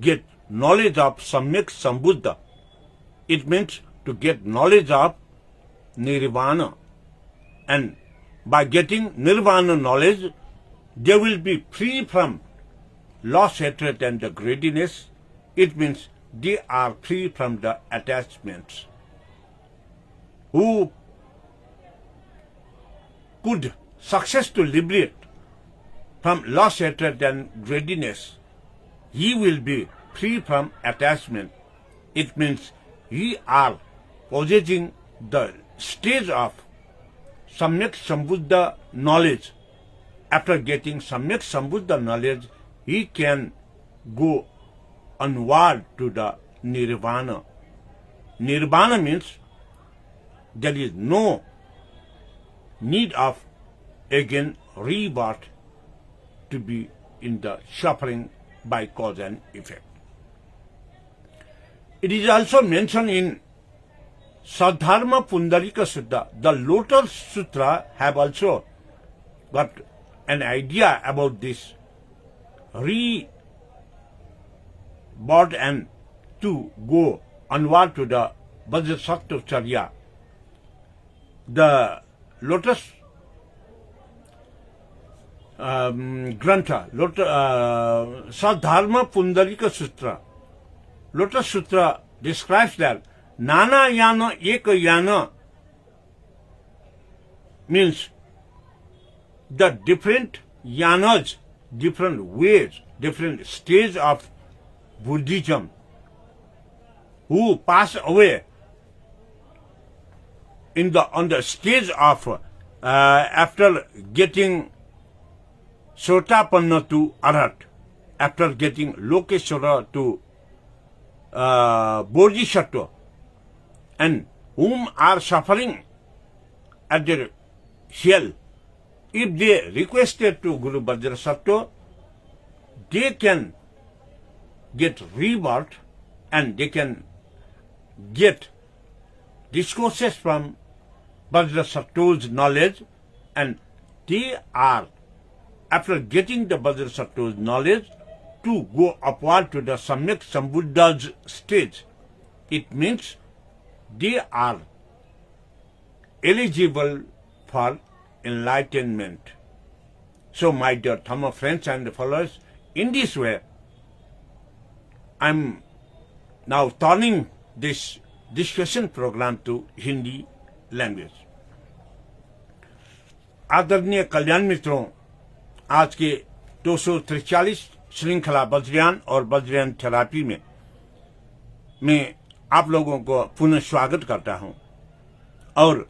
get knowledge of Samyak Sambuddha. It means to get knowledge of Nirvana. And by getting Nirvana knowledge, they will be free from loss, hatred and the greediness. It means they are free from the attachments. Who could success to liberate from loss, hatred and greediness, he will be free from attachment. It means he are possessing the stage of Samyak Sambuddha knowledge. After getting Samyak Sambuddha knowledge, he can go onward to the Nirvana. Nirvana means there is no need of again rebirth to be in the suffering by cause and effect. It is also mentioned in Sadharma Pundarika Sutta. The Lotus Sutra have also got an idea about this rebirth and to go onward to the Vajrasattva Charya. The Lotus Grantha, Sadharma Pundarika Sutra, Lotus Sutra describes that Nana Yana Eka Yana means the different yanas, different ways, different stages of Buddhism who pass away on the stage of after getting Sotapanna to Arhat, after getting Lokeshwara to Bodhisattva, and whom are suffering at their hell. If they requested to Guru Vajrasattva, they can get rebirth and they can get discourses from Vajrasattva's knowledge, and they are, after getting the Vajrasattva's knowledge, to go upward to the Samyak Sambuddha's stage. It means they are eligible for enlightenment. So, my dear Dhamma friends and followers, in this way, I'm now turning this discussion program to Hindi language. आदरणीय कल्याण मित्रों, आज के 243 श्रृंखला वज्रयान और वज्रयान थेरापी में मैं आप लोगों को पुनः स्वागत करता हूं। और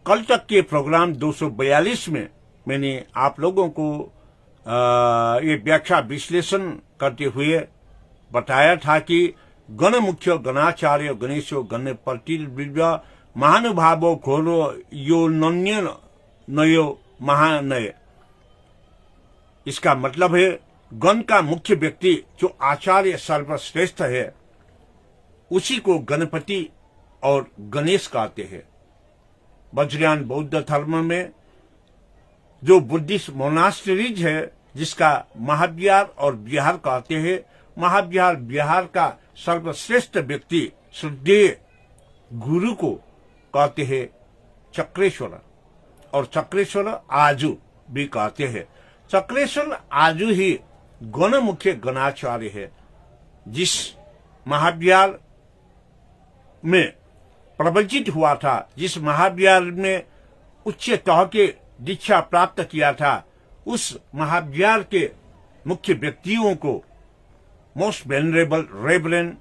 कल तक के प्रोग्राम 242 में मैंने आप लोगों को ये व्याख्या विश्लेषण करते हुए बताया था कि गण मुख्य गणाचार्य गणेशो गणपति महानुभावो घोरो यो नन्य नयो महानय। इसका मतलब है गण का मुख्य व्यक्ति जो आचार्य सर्वश्रेष्ठ है उसी को गणपति और गणेश कहते हैं। वज्रयान बौद्ध धर्म में जो बुद्धिस्ट मोनास्टरीज है जिसका महाविहार और विहार कहते हैं, महाविहार विहार का सर्वश्रेष्ठ व्यक्ति श्रद्धेय गुरु को कहते हैं चक्रेश्वर, और चक्रेश्वर आजू भी कहते हैं। चक्रेश्वर आजू ही गण मुख्य गणाचार्य है। जिस महाविहार में प्रवचित हुआ था, जिस महाविहार में उच्च तह के दीक्षा प्राप्त किया था, उस महाविहार के मुख्य व्यक्तियों को मोस्ट वेनरेबल रेवरेंड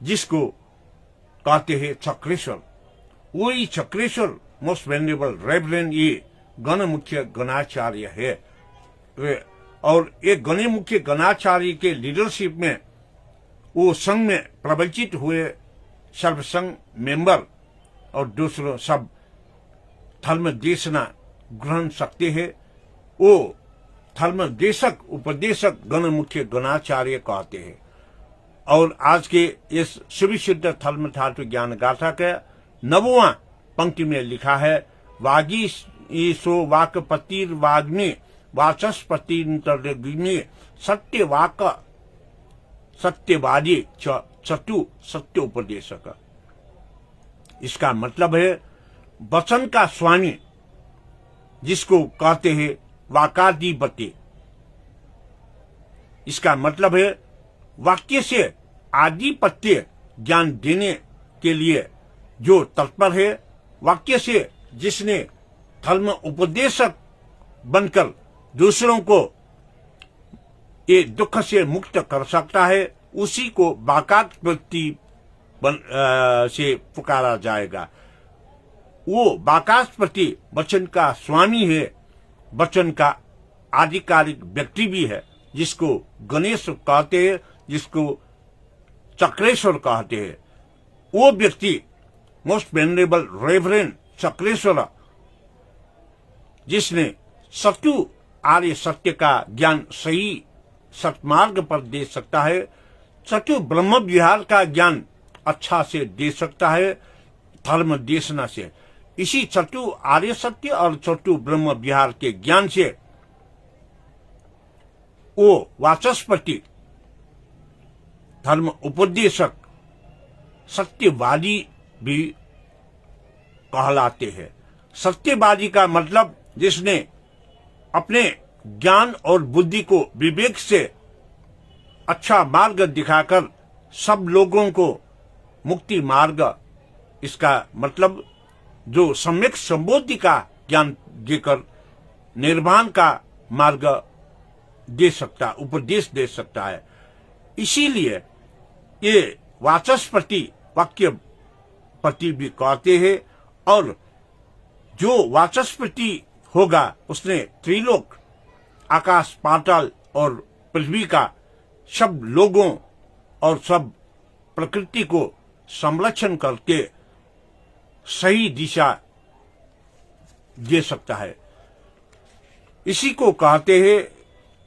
जिसको कहते हैं चक्रेश्वर, वही चक्रेश्वर मोस्ट वेनरेबल रेवरेंड ये गण मुख्य गणाचार्य है। और एक गण मुख्य गणाचार्य के लीडरशिप में वो संघ में प्रवचित हुए सर्वसंघ मेंबर और दूसरों सब धर्म देशना ग्रहण सकते हैं। वो धर्म देशक उपदेशक गण मुख्य गणाचार्य कहते हैं। और आज के इस सुविशुद्ध धर्म धातु ज्ञान गाथा के 9वां पंक्ति में लिखा है, वागी सो वाकपतिर वाग्नि वाचस्पतिर्ग्नि सत्य वाक सत्यवादी चतु सत्य उपदेशक। इसका मतलब है वचन का स्वामी जिसको कहते हैं वाकाधिपति। इसका मतलब है वाक्य से आधिपत्य ज्ञान देने के लिए जो तत्पर है, वाक्य से जिसने धर्म उपदेशक बनकर दूसरों को ये दुख से मुक्त कर सकता है, उसी को वाकाधिपति से पुकारा जाएगा। वो वाकाधिपति वचन का स्वामी है, वचन का आधिकारिक व्यक्ति भी है, जिसको गणेश कहते हैं, जिसको चक्रेश्वर कहते हैं। वो व्यक्ति मोस्ट वेनरेबल रेवरेंड चक्रेश्वर, जिसने सत्य आर्य सत्य का ज्ञान सही सत्मार्ग पर दे सकता है, सत्य ब्रह्म विहार का ज्ञान अच्छा से दे सकता है धर्म देशना से। इसी चतु आर्य सत्य और चतु ब्रह्म विहार के ज्ञान से वो वाचस्पति, धर्म उपदेशक, सत्यवादी भी कहलाते हैं। सत्यवादी का मतलब जिसने अपने ज्ञान और बुद्धि को विवेक से अच्छा मार्ग दिखाकर सब लोगों को मुक्ति मार्ग, इसका मतलब जो सम्यक संबोधि का ज्ञान देकर निर्वाण का मार्ग दे सकता, उपदेश दे सकता है। इसीलिए ये वाचस्पति वाक्यपति भी कहते हैं। और जो वाचस्पति होगा उसने त्रिलोक, आकाश पाताल और पृथ्वी का सब लोगों और सब प्रकृति को संरक्षण करके सही दिशा दे सकता है। इसी को कहते हैं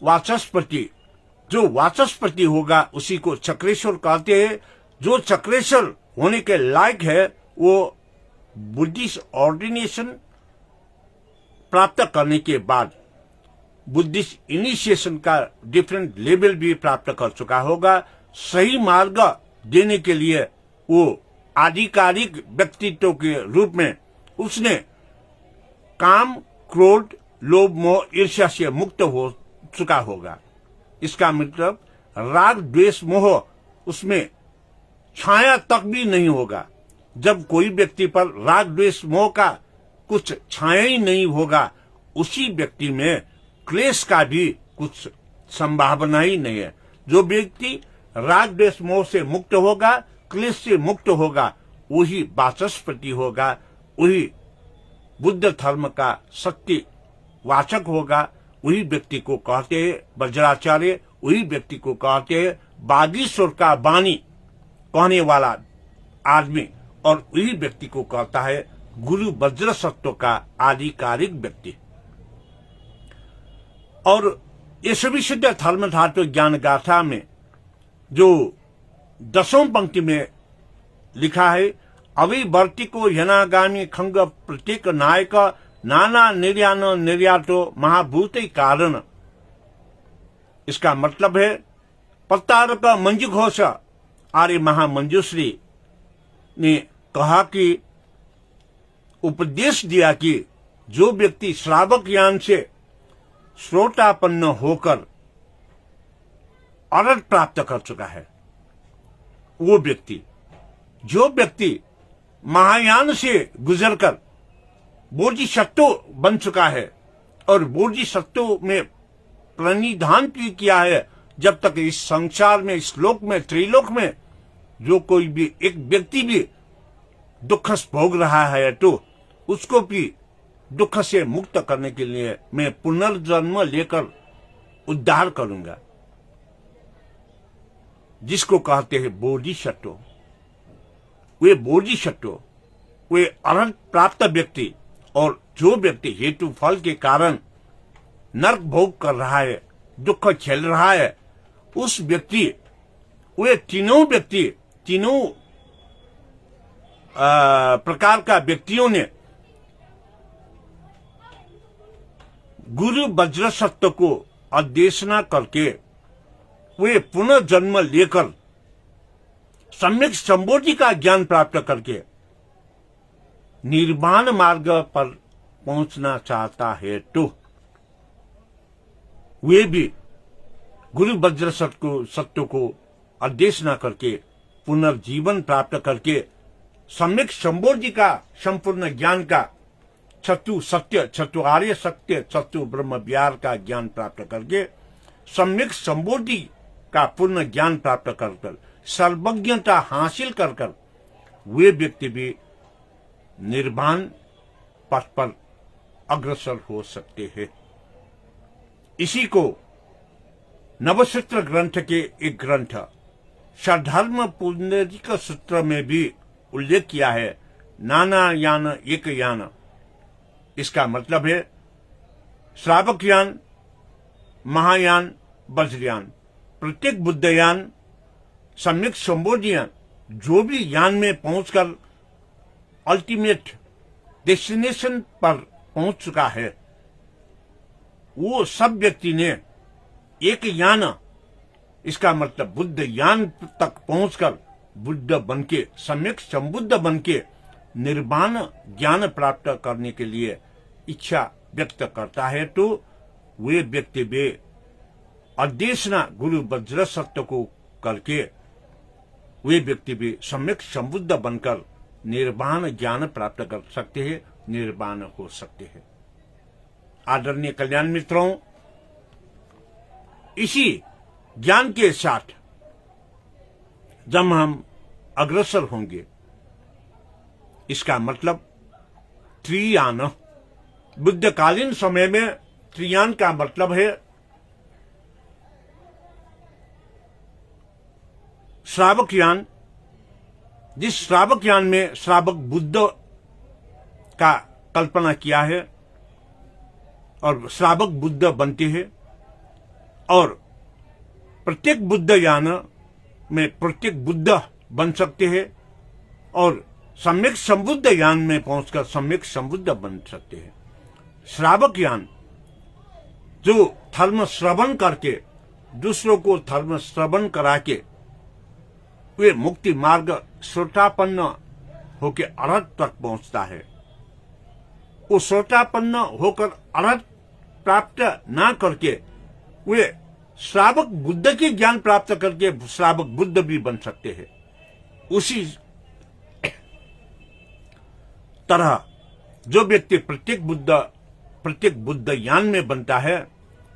वाचस्पति। जो वाचस्पति होगा उसी को चक्रेश्वर कहते हैं। जो चक्रेश्वर होने के लायक है वो बुद्धिस्ट ऑर्डिनेशन प्राप्त करने के बाद बुद्धिस्ट इनिशिएशन का डिफरेंट लेवल भी प्राप्त कर चुका होगा। सही मार्ग देने के लिए वो आधिकारिक व्यक्तित्व के रूप में उसने काम, क्रोध, लोभ, मोह, ईर्ष्या से मुक्त हो चुका होगा। इसका मतलब राग, द्वेष, मोह उसमें छाया तक भी नहीं होगा। जब कोई व्यक्ति पर राग, द्वेष, मोह का कुछ छाया ही नहीं होगा, उसी व्यक्ति में क्लेश का भी कुछ संभावना ही नहीं है। जो व्यक्ति राग, द्वेष, मोह से मुक्त होगा, क्लेश से मुक्त होगा, वही वाचस्पति होगा, वही बुद्ध धर्म का सत्य वाचक होगा। वही व्यक्ति को कहते हैं वज्राचार्य, वही व्यक्ति को कहते हैं बागीश्वर का वाणी कहने वाला आदमी, और वही व्यक्ति को कहता है गुरु वज्र सत्व का आधिकारिक व्यक्ति। और ये सभी सिद्ध धर्म धातु ज्ञान गाथा में जो 10वीं पंक्ति में लिखा है, अविवर्तिको यनागामी खंग प्रत्येक नायक नाना निर्यान निर्यातो महाभूत कारण। इसका मतलब है प्रतारक मंजू घोष आर्य महामंजूश्री ने कहा कि उपदेश दिया कि जो व्यक्ति श्रावक यान से श्रोतापन्न होकर अर्थ प्राप्त कर चुका है, वो व्यक्ति, जो व्यक्ति महायान से गुजरकर बोधिसत्व बन चुका है और बोधिसत्व में प्रणिधान भी किया है, जब तक इस संसार में, इस लोक में, त्रिलोक में जो कोई भी एक व्यक्ति भी दुख भोग रहा है तो उसको भी दुख से मुक्त करने के लिए मैं पुनर्जन्म लेकर उद्धार करूंगा, जिसको कहते हैं बोधिसत्व। वे बोधिसत्व, वे अर्हत प्राप्त व्यक्ति, और जो व्यक्ति हेतु फल के कारण नरक भोग कर रहा है, दुख झेल रहा है, उस व्यक्ति, वे तीनों व्यक्ति, तीनों प्रकार का व्यक्तियों ने गुरु वज्र सत्व को अध्यसना करके वे पुनर्जन्म लेकर सम्यक संबोधि का ज्ञान प्राप्त करके निर्वाण मार्ग पर पहुंचना चाहता है तो वे भी गुरु वज्र सत्व को अध्यसना करके पुनर्जीवन प्राप्त करके सम्यक संबोधि का संपूर्ण ज्ञान का चतु सत्य, चतुरार्य सत्य, चतु ब्रह्म विहार का ज्ञान प्राप्त करके सम्यक संबोधि का पूर्ण ज्ञान प्राप्त कर सर्वज्ञता हासिल कर वे व्यक्ति भी निर्वाण पथ पर अग्रसर हो सकते हैं। इसी को नवसूत्र ग्रंथ के एक ग्रंथ सधर्म पुंडरीक सूत्र में भी उल्लेख किया है, नाना यान एक यान। इसका मतलब है श्रावक यान, महायान, वज्रयान, प्रत्येक बुद्धयान, सम्यक संबोधियान, जो भी यान में पहुंचकर अल्टीमेट डेस्टिनेशन पर पहुंच चुका है, वो सब व्यक्ति ने एक यान, इसका मतलब बुद्ध यान तक पहुंचकर बुद्ध बनके, सम्यक संबुद्ध बनके निर्वाण ज्ञान प्राप्त करने के लिए इच्छा व्यक्त करता है, तो वे व्यक्ति वे अध्यसना गुरु वज्र सत्य को करके वे व्यक्ति भी सम्यक संबुद्ध बनकर निर्वाण ज्ञान प्राप्त कर सकते हैं, निर्वाण हो सकते हैं। आदरणीय कल्याण मित्रों, इसी ज्ञान के साथ जब हम अग्रसर होंगे, इसका मतलब त्रियान, बुद्धकालीन समय में त्रियान का मतलब है श्रावक यान। जिस श्रावक यान में श्रावक बुद्ध का कल्पना किया है और श्रावक बुद्ध बनते हैं, और प्रत्येक बुद्ध यान में प्रत्येक बुद्ध बन सकते हैं, और सम्यक संबुद्ध यान में पहुंचकर सम्यक संबुद्ध बन सकते हैं। श्रावक यान जो धर्म श्रवण करके दूसरों को धर्म श्रवण करा के वे मुक्ति मार्ग श्रोतापन्न होकर अरहत तक पहुंचता है, वो श्रोतापन्न होकर अरहत प्राप्त ना करके वे श्रावक बुद्ध की ज्ञान प्राप्त करके श्रावक बुद्ध भी बन सकते हैं। उसी तरह जो व्यक्ति प्रत्येक बुद्ध यान में बनता है,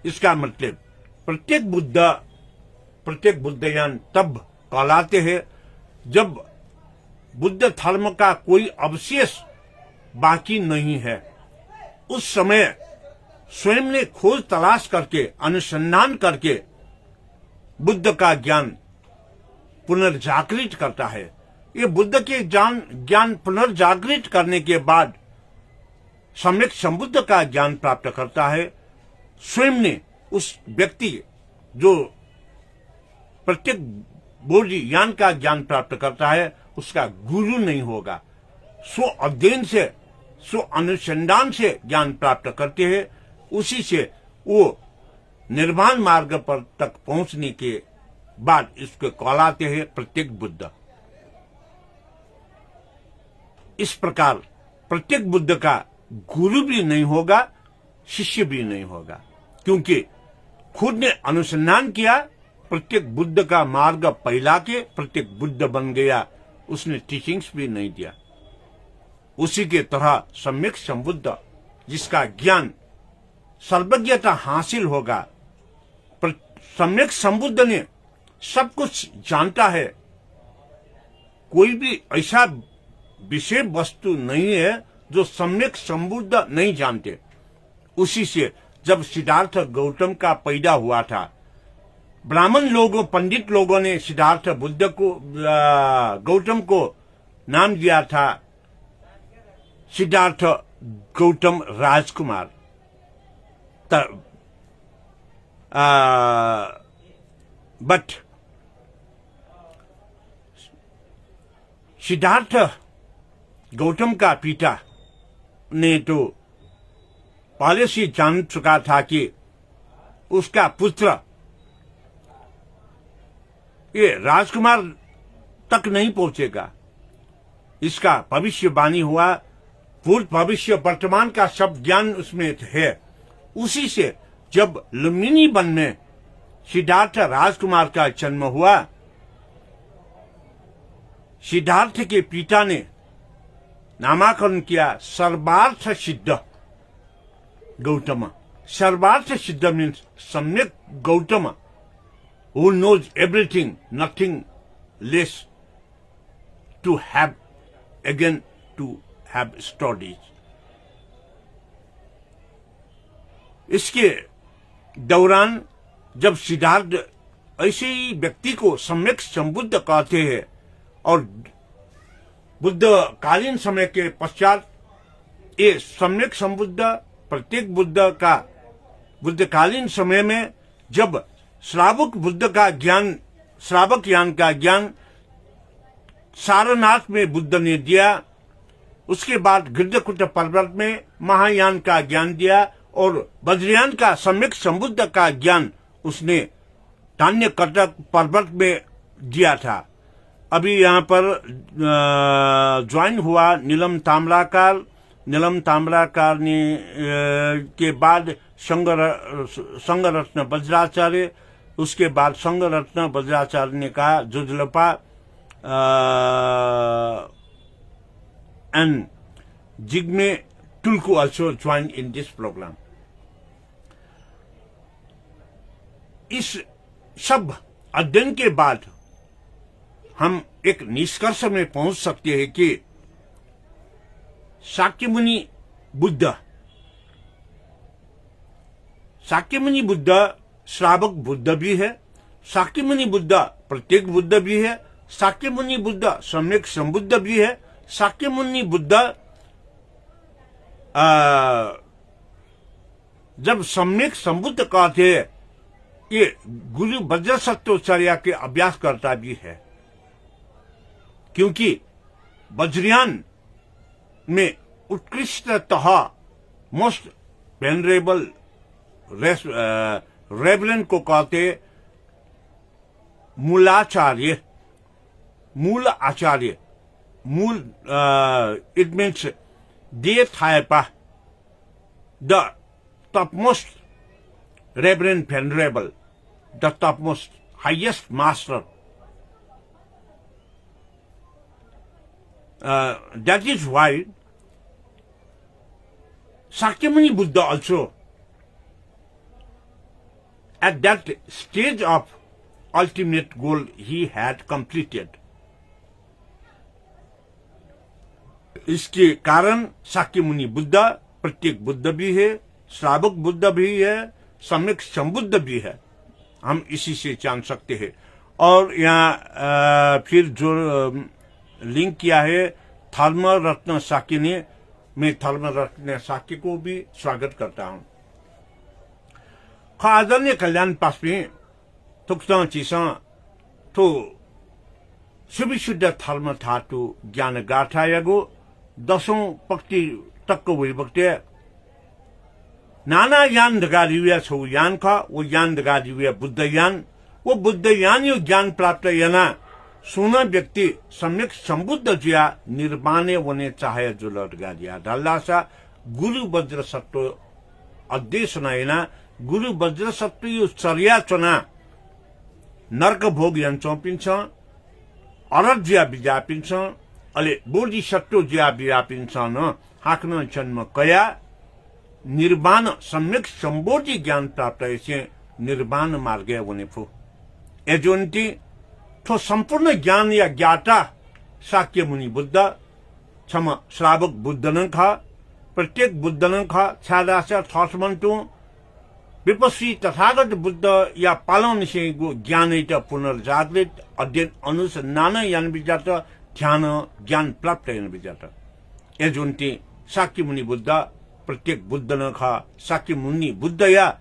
इसका मतलब प्रत्येक बुद्ध यान तब कहलाते हैं जब बुद्ध धर्म का कोई अवशेष बाकी नहीं है। उस समय स्वयं ने खोज तलाश करके अनुसंधान करके बुद्ध का ज्ञान पुनर्जागृत करता है। ये बुद्ध के ज्ञान पुनर्जागृत करने के बाद सम्यक संबुद्ध का ज्ञान प्राप्त करता है। स्वयं ने उस व्यक्ति जो प्रत्येक बोधि यान का ज्ञान प्राप्त करता है, उसका गुरु नहीं होगा। स्व अध्ययन से, स्व अनुसंधान से ज्ञान प्राप्त करते हैं। उसी से वो निर्वाण मार्ग पर तक पहुंचने के बाद इसको कहलाते हैं प्रत्येक बुद्ध। इस प्रकार प्रत्येक बुद्ध का गुरु भी नहीं होगा, शिष्य भी नहीं होगा, क्योंकि खुद ने अनुसंधान किया, प्रत्येक बुद्ध का मार्ग फैला के प्रत्येक बुद्ध बन गया, उसने टीचिंग्स भी नहीं दिया। उसी के तरह सम्यक संबुद्ध जिसका ज्ञान सर्वज्ञता हासिल होगा, सम्यक संबुद्ध ने सब कुछ जानता है, कोई भी ऐसा विषय वस्तु नहीं है जो सम्यक संबुद्ध नहीं जानते। उसी से जब सिद्धार्थ गौतम का पैदा हुआ था, ब्राह्मण लोगों, पंडित लोगों ने सिद्धार्थ बुद्ध को, गौतम को नाम दिया था सिद्धार्थ गौतम राजकुमार। बट सिद्धार्थ गौतम का पिता ने तो पहले से जान चुका था कि उसका पुत्र ये राजकुमार तक नहीं पहुंचेगा। इसका भविष्यवाणी हुआ, भूत भविष्य वर्तमान का सब ज्ञान उसमें है। उसी से जब लुम्बिनी वन में सिद्धार्थ राजकुमार का जन्म हुआ, सिद्धार्थ के पिता ने नामकरण किया सर्वार्थ सिद्ध गौतम। सर्वार्थ सिद्ध मीन्स सम्यक Gautam, who knows everything, nothing less, to have studies. इसके दौरान जब सिद्धार्थ ऐसे ही व्यक्ति को सम्यक संबुद्ध कहते हैं, और बुद्ध कालीन समय के पश्चात ये सम्यक संबुद्ध प्रत्येक बुद्ध का बुद्धकालीन समय में जब श्रावक बुद्ध का ज्ञान, श्रावक यान का ज्ञान सारनाथ में बुद्ध ने दिया, उसके बाद गिरधकुट पर्वत में महायान का ज्ञान दिया, और वज्रयान का सम्यक संबुद्ध का ज्ञान उसने धान्य कटक पर्वत में दिया था। अभी यहाँ पर ज्वाइन हुआ नीलम ताम्राकार ने के बाद संघरत्न वज्राचार्य, उसके बाद संघरत्न वज्राचार्य ने कहा Jujalpa and Jigme Tulku also join in this programme. इस सब अध्ययन के बाद हम एक निष्कर्ष में पहुंच सकते हैं कि शाक्यमुनि बुद्ध श्रावक बुद्ध भी है, शाक्यमुनि बुद्ध प्रत्येक बुद्ध भी है, शाक्यमुनि बुद्ध सम्यक संबुद्ध भी है। शाक्यमुनि बुद्ध जब सम्यक संबुद्ध कहते हैं, ये गुरु वज्रसत्वचर्या के अभ्यास करता भी है, क्योंकि वज्रयान में उत्कृष्टतः मोस्ट वेनरेबल रेवरेंड को कहते मूल आचार्य। इट मीन्स दे थायपा the topmost reverend venerable, the topmost highest master. That is why Shakyamuni Buddha also at that stage of ultimate goal he had completed. इसके कारण शाक्यमुनि बुद्ध प्रत्येक बुद्ध भी है, श्रावक बुद्ध भी है, सम्यक संबुद्ध भी है। हम इसी से जान सकते हैं। और यहाँ फिर जो लिंक किया है धर्मरत्न शाक्य ने, मैं धर्मरत्न शाक्य को भी स्वागत करता हूँ। आदरणीय कल्याण पासमे थुक्ता चिसा तो सुविशुद्ध धर्म धातु ज्ञान गाठायगो दशौं पक्ति तक विभक्ति नाना यान दगारिया छौ यान का वो यान दगारिया बुद्ध यान, वो बुद्ध यान यो ज्ञान प्राप्त याना सुना व्यक्ति सम्यक संबुद्ध जिया निर्माणे वने चाहे जो लटगारिया ढल्लासा गुरु वज्र सत्व अध्ययस नयना गुरु वज्र सत्व यो चर्या चना नर्क भोग यन्चौपिन्छ अरब जिया बिजापिन्छ अले बोधि सत्व जिया बिजापिन्छ न हाक्न जन्म कया निर्वाण सम्यक संबोधि ज्ञान प्राप्त ऐसे निर्वाण मार्ग वने फो एजोन्ती तो संपूर्ण ज्ञान या ज्ञाता शाक्यमुनि बुद्ध क्षम श्रावक बुद्ध न खा प्रत्येक बुद्ध न खा छादासा थसमन्तु विपस्वी तथागत बुद्ध या पालन से ज्ञान पुनर्जागृत अध्ययन अनुसंधान यान विजात ध्यान ज्ञान प्राप्त यान विजात एजोन्ती शाक्यमुनि बुद्ध प्रत्येक बुद्ध न खा शाक्यमुनि बुद्ध या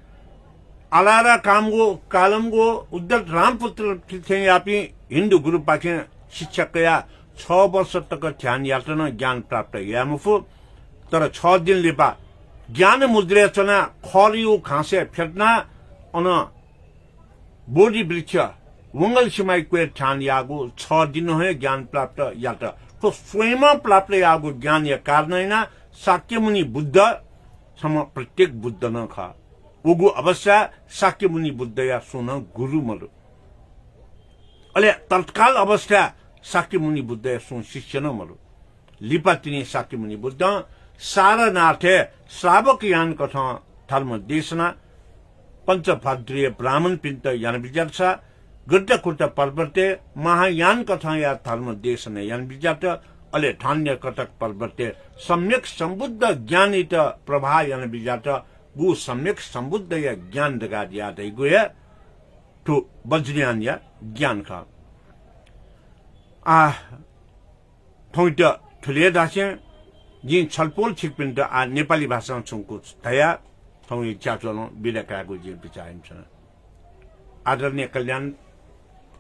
आलारा कामगो कालमगो उद्धत रामपुत्र थे यापी हिंदू गुरु पाखे शिक्षक या 6 वर्ष तक ध्यान यातना ज्ञान प्राप्त यामुफु तर 6 दिन लेपा ज्ञान मुद्रेचना खरियो खासे फेट्ना अन बोधि वृक्ष वंगल सिमाई क्वे ध्यान यागो 6 दिन है ज्ञान प्राप्त यात तो स्वयं प्राप्त यागो ज्ञान या कारणैना शाक्यमुनि बुद्ध सम प्रत्येक बुद्ध न खा उगु अवश्य शाक्यमुनि बुद्ध या सुन गुरु मरु अले तत्काल अवस्था शाक्यमुनि बुद्ध या सुन शिष्य न मरु लिपातिनी शाक्यमुनि बुद्ध सारनाथे श्रावक यान कथा धर्म देशना पंचभद्रीय ब्राह्मण पिंत यान विचार गड्डकुट पर्वते महायान कथा या धर्म देशन यान विचार अले धान्य कटक पर्वते सम्यक संबुद्ध ज्ञानित प्रभा यान विचार गु सम्यक संबुद्ध या ज्ञान दगा दिया दे गुया तो वज्रयान या ज्ञान का थोइट ठुले दासे जिन छलपोल छिकपिन्ट नेपाली भाषा छुङको थया थौइ च्याचोलो बिलकाको जिन विचारिन्छ। आदरणीय कल्याण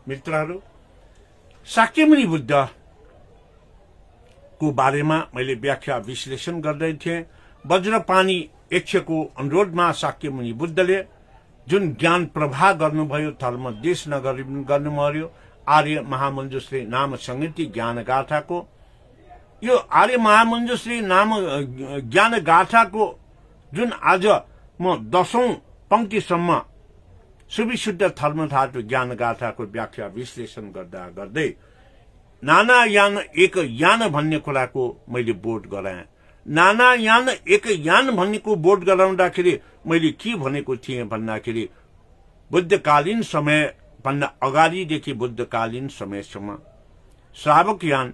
मित्रहरू, शाक्यमुनि बुद्ध को बारेमा मैले व्याख्या विश्लेषण गर्दै थिएँ। वज्रपानी यक्षको अनुरोधमा शाक्यमुनि बुद्धले जुन ज्ञान प्रवाह गर्नुभयो धर्म देश नगरी गर्नुभयो आर्य महामञ्जुश्री नाम संगति ज्ञान गाथाको यो आर्य महामञ्जुश्री नाम ज्ञान गाथाको जुन आज म 10औं पंक्तिसम्म सुविशुद्ध धर्मधातु ज्ञान गाथाको व्याख्या विश्लेषण गर्दा गर्दै नाना यान एक यान भन्ने कुराको मैले बोर्ड गराएँ। नाना यान एक यान भन्नेको बोर्ड गराउँदाखेरि मैले के भनेको थिएँ भन्दाखेरि बुद्धकालीन समय भन्दा अगाडिदेखि बुद्धकालीन समयसम्म श्रावक यान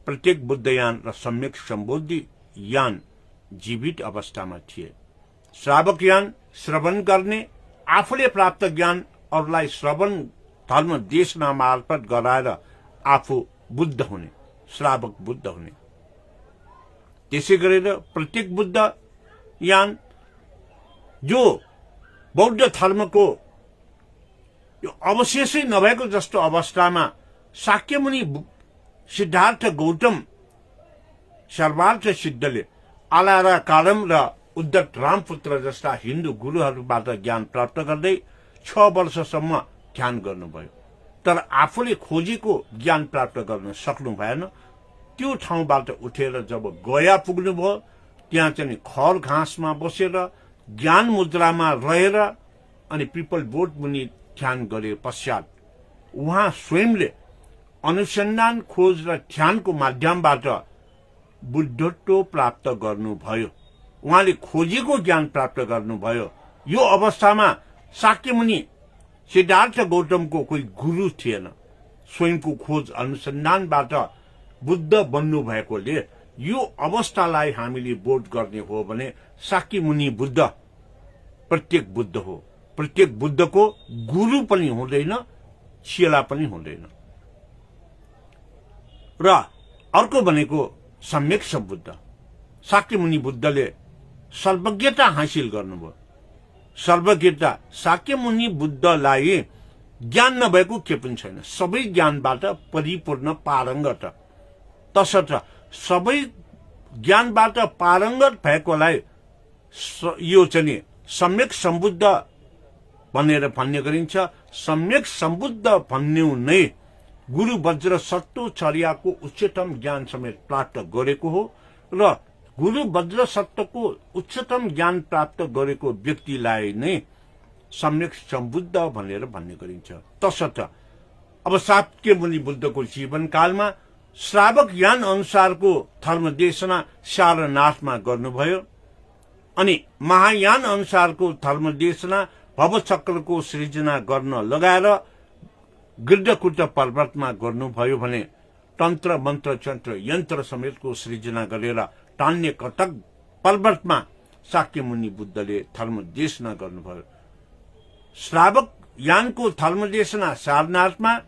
प्रत्येक बुद्धयान र सम्यक सम्बोधि यान जीवित अवस्थामा थिए। श्रावक यान श्रवण गर्ने आफूले प्राप्त ज्ञान अरूलाई श्रवण धर्म देशना मार्फत गराएर आफू बुद्ध हुने श्रावक बुद्ध हुने। त्यसै गरेर प्रत्येक बुद्ध यान जो बौद्ध धर्मको यो अवशेषै नभएको जस्तो अवस्थामा शाक्यमुनि सिद्धार्थ गौतम सर्वार्थ सिद्धले आलारा कालम र उद्धत रामपुत्र जस्ता हिन्दू गुरुहरूबाट ज्ञान प्राप्त गर्दै 6 वर्षसम्म ध्यान गर्नुभयो। तर आफूले खोजेको ज्ञान प्राप्त गर्न सक्नु भएन। त्यो ठाउँबाट उठेर जब गया पुग्नुभयो त्यहाँ चाहिँ खर घाँसमा बसेर ज्ञान मुद्रामा रहेर अनि पिपल बोट मुनि ध्यान गरे पश्चात उहाँ स्वयंले अनुसन्धान खोज र ध्यानको माध्यमबाट बुद्धत्व प्राप्त गर्नुभयो। उहाँले खोजेको ज्ञान प्राप्त गर्नुभयो। यो अवस्थामा शाक्यमुनि सिद्धार्थ गौतमको कोही गुरु थिएन। स्वयंको खोज अनुसन्धानबाट बुद्ध बन्नु भएकोले यो अवस्थालाई हामीले बोध गर्ने हो भने शाक्यमुनि बुद्ध प्रत्येक बुद्ध हो। प्रत्येक बुद्धको गुरु पनि हुँदैन, चेला पनि हुँदैन। र अर्को भनेको सम्यक सम्बुद्ध। शाक्यमुनि बुद्धले सर्वज्ञता हासिल गर्नुभयो। सर्वज्ञता शाक्यमुनि बुद्धलाई ज्ञान नभएको के पनि छैन। सबै ज्ञानबाट परिपूर्ण पारङ्गत। तसर्थ सबै ज्ञानबाट पारङ्गत भएकोलाई यो चाहिँ सम्यक सम्बुद्ध भनेर भन्ने गरिन्छ। सम्यक सम्बुद्ध भन्नु नै गुरु वज्र सत्तोचर्याको उच्चतम ज्ञान समेत प्राप्त गरेको हो र गुरु वज्र सत्तको उच्चतम ज्ञान प्राप्त गरेको व्यक्तिलाई नै सम्यक सम्बुद्ध भनेर भन्ने गरिन्छ। तसर्थ अब शाक्यमुनि बुद्धको जीवनकालमा श्रावक यान अनुसारको धर्म देशना सारनाथमा गर्नुभयो अनि महायान अनुसारको धर्म देशना भवचक्रको सृजना गर्न लगाएर गिर्दकुट पर्वतमा गर्नुभयो भने तन्त्र मन्त्र चन्त्र यन्त्र समेतको सृजना गरेर टान्य कटक पर्वतमा शाक्यमुनि बुद्धले धर्म देशना गर्नुभयो। श्रावक यानको धर्म देशना सारनाथमा,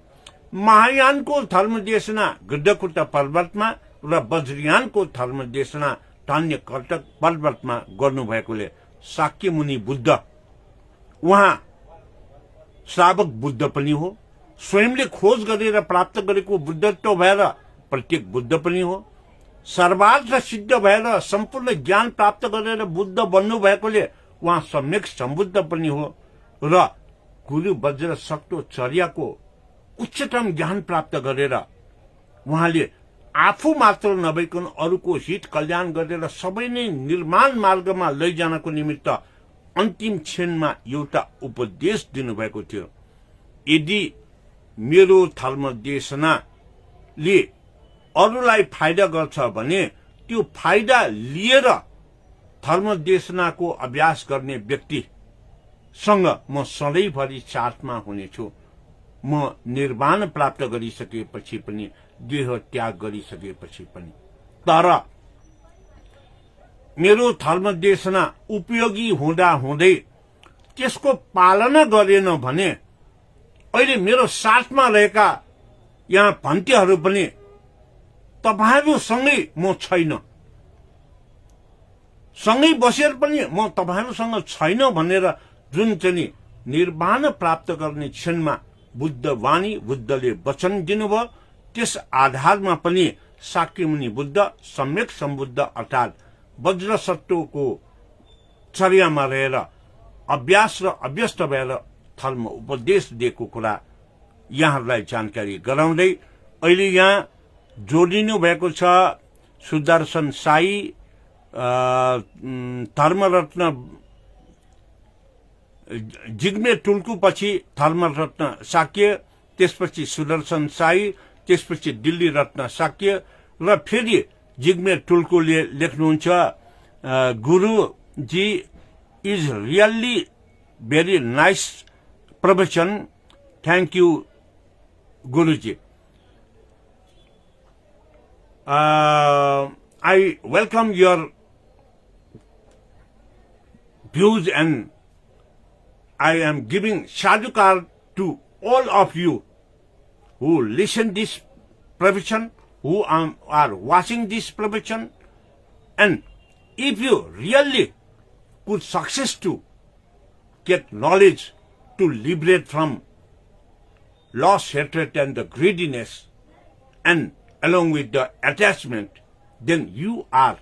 महायानको धर्म देशना गिर्दकुट पर्वतमा र वज्रयानको धर्म देशना टान्य कटक पर्वतमा गर्नुभएकोले शाक्यमुनि बुद्ध उहाँ श्रावक बुद्ध पनि हो। स्वयंले खोज गरेर प्राप्त गरेको बुद्धत्व भएर प्रत्येक बुद्ध पनि हो। सर्वार्थ सिद्ध भएर सम्पूर्ण ज्ञान प्राप्त गरेर बुद्ध बन्नु भएकोले उहाँ सम्यक सम्बुद्ध पनि हो र गुरु वज्र सत्तोचर्याको उच्चतम ज्ञान प्राप्त गरेर उहाँले आफू मात्र नभइकन अरूको हित कल्याण गरेर सबै नै निर्माण मार्गमा लैजानको निमित्त अन्तिम क्षणमा एउटा उपदेश दिनुभएको थियो। यदि मेरो धर्म देशनाले अरूलाई फाइदा गर्छ भने त्यो फाइदा लिएर धर्म देशनाको अभ्यास गर्ने व्यक्तिसँग म सधैँभरि साथमा हुनेछु। म निर्वाण प्राप्त गरिसकेपछि पनि देह त्याग गरिसकेपछि पनि। तर मेरो धर्म देशना उपयोगी हुँदा हुँदै त्यसको पालना गरेन भने अहिले मेरो साथमा रहेका यहाँ भन्तेहरू पनि तपाईहरूसँगै म छैन, सँगै बसेर पनि म तपाईहरूसँग छैन भनेर जुन चाहिँ निर्वाण प्राप्त गर्ने क्षणमा बुद्ध वाणी बुद्धले वचन दिनुभयो त्यस आधारमा पनि शाक्यमुनि बुद्ध सम्यक सम्बुद्ध अर्थात् वज्र सत्तोको चर्यामा रहेर अभ्यास र अभ्यस्त भएर थलमा उपदेश दिएको कुरा यहाँहरूलाई जानकारी गराउँदै अहिले यहाँ जोडिनु भएको छ सुदर्शन साई धर्मरत्न जिग्मे टुल्कुपछि धर्मरत्न शाक्य त्यसपछि सुदर्शन साई त्यसपछि दिल्ली रत्न शाक्य र फेरि जिग्मे टुल्कुले लेख्नुहुन्छ गुरुजी इज रियल्ली भेरी नाइस प्रवचन थ्याङ्क यू गुरुजी I welcome your views and I am giving sadhukar to all of you who listen this provision, who are watching this provision, and if you really could success to get knowledge to liberate from loss, hatred and the greediness and along with the attachment, then you are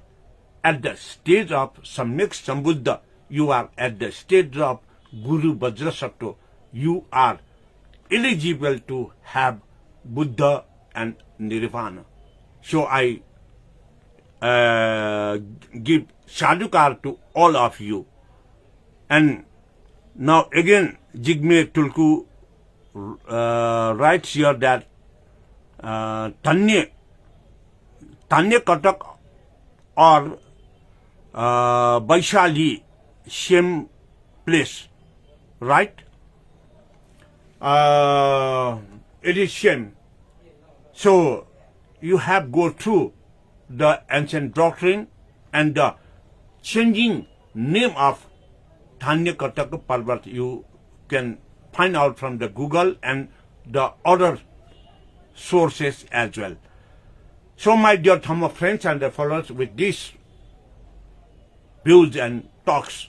at the stage of Samyak Sambuddha. You are at the stage of Guru Vajrasattva. You are eligible to have Buddha and Nirvana. So I give sadhukar to all of you. And now again, Jigme Tulku writes here that Tanya Katak or Vaishali same place, right? It is same. So you have go through the ancient doctrine and the changing name of Tanya Katak Parvat. You can find out from the Google and the other sources as well. So my dear Dhamma friends and the followers, with these views and talks,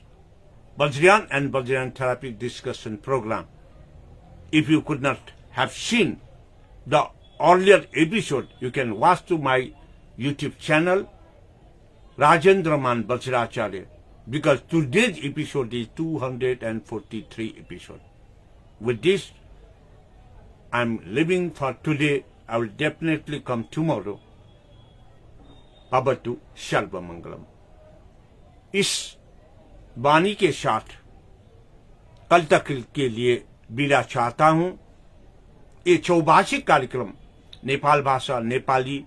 Vajrayan and Vajrayan Therapy discussion program, if you could not have seen the earlier episode, you can watch to my YouTube channel, Rajendraman Vajracharya, because today's episode is 243 episode. With this, I'm leaving for today. I will definitely come tomorrow. Abatu Shalva Mangalam. इस वाणी के साथ कल तक के लिए विदा चाहता हूं। ये चौभाषिक कार्यक्रम नेपाल भाषा, नेपाली,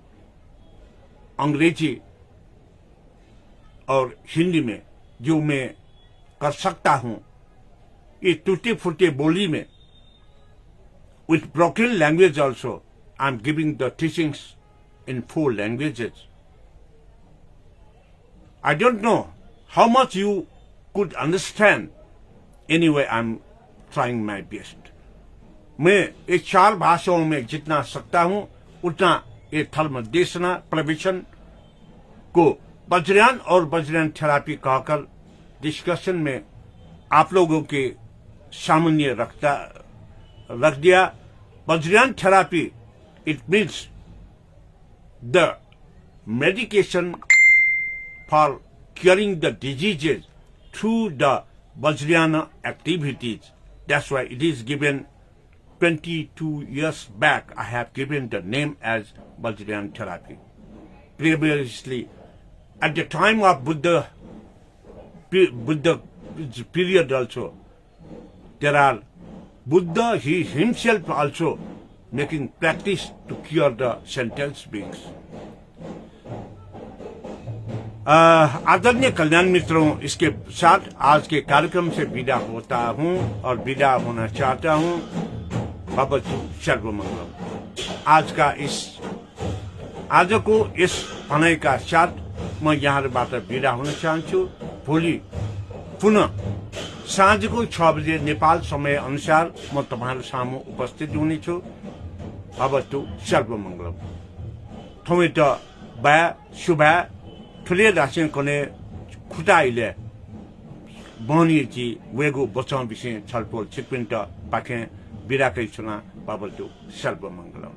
अंग्रेजी और हिंदी में जो मैं कर सकता हूं, ये टूटे फूटे बोली में, with broken language also, I'm giving the teachings in 4 languages. I don't know how much you could understand. Anyway, I'm trying my best. मैं ये 4 भाषाओं में जितना सकता हूं उतना ये धर्म देशना प्रवचन को वज्रयान और वज्रयान थेरापी कहकर डिस्कशन में आप लोगों के सामने रख दिया। Vajrayana therapy, it means the medication for curing the diseases through the Vajrayana activities. That's why it is given 22 years back. I have given the name as Vajrayana therapy. Previously, at the time of Buddha period also, there are Buddha, he himself also making practice to cure the sentenced beings. आदरणीय कल्याण मित्रों, इसके साथ आज के कार्यक्रम से विदा होता हूं और विदा होना चाहता हूं। बाबा सर्वमंगलम। आजको यस भनाइका साथ म यहाँबाट विदा हुन चाहन्छु। भोलि पुनः साँझको 6 बजे नेपाल समय अनुसार म तपाईहरु सामु उपस्थित हुनेछु। भवतु सर्वमंगलम। थोमेट बा शुभा ठुले दासिन कोने खुटाइले बनिएची वेगो बचाउ विषय छलफल छिकपिन्ट पाखे बिराकै छुना। भवतु सर्वमंगलम।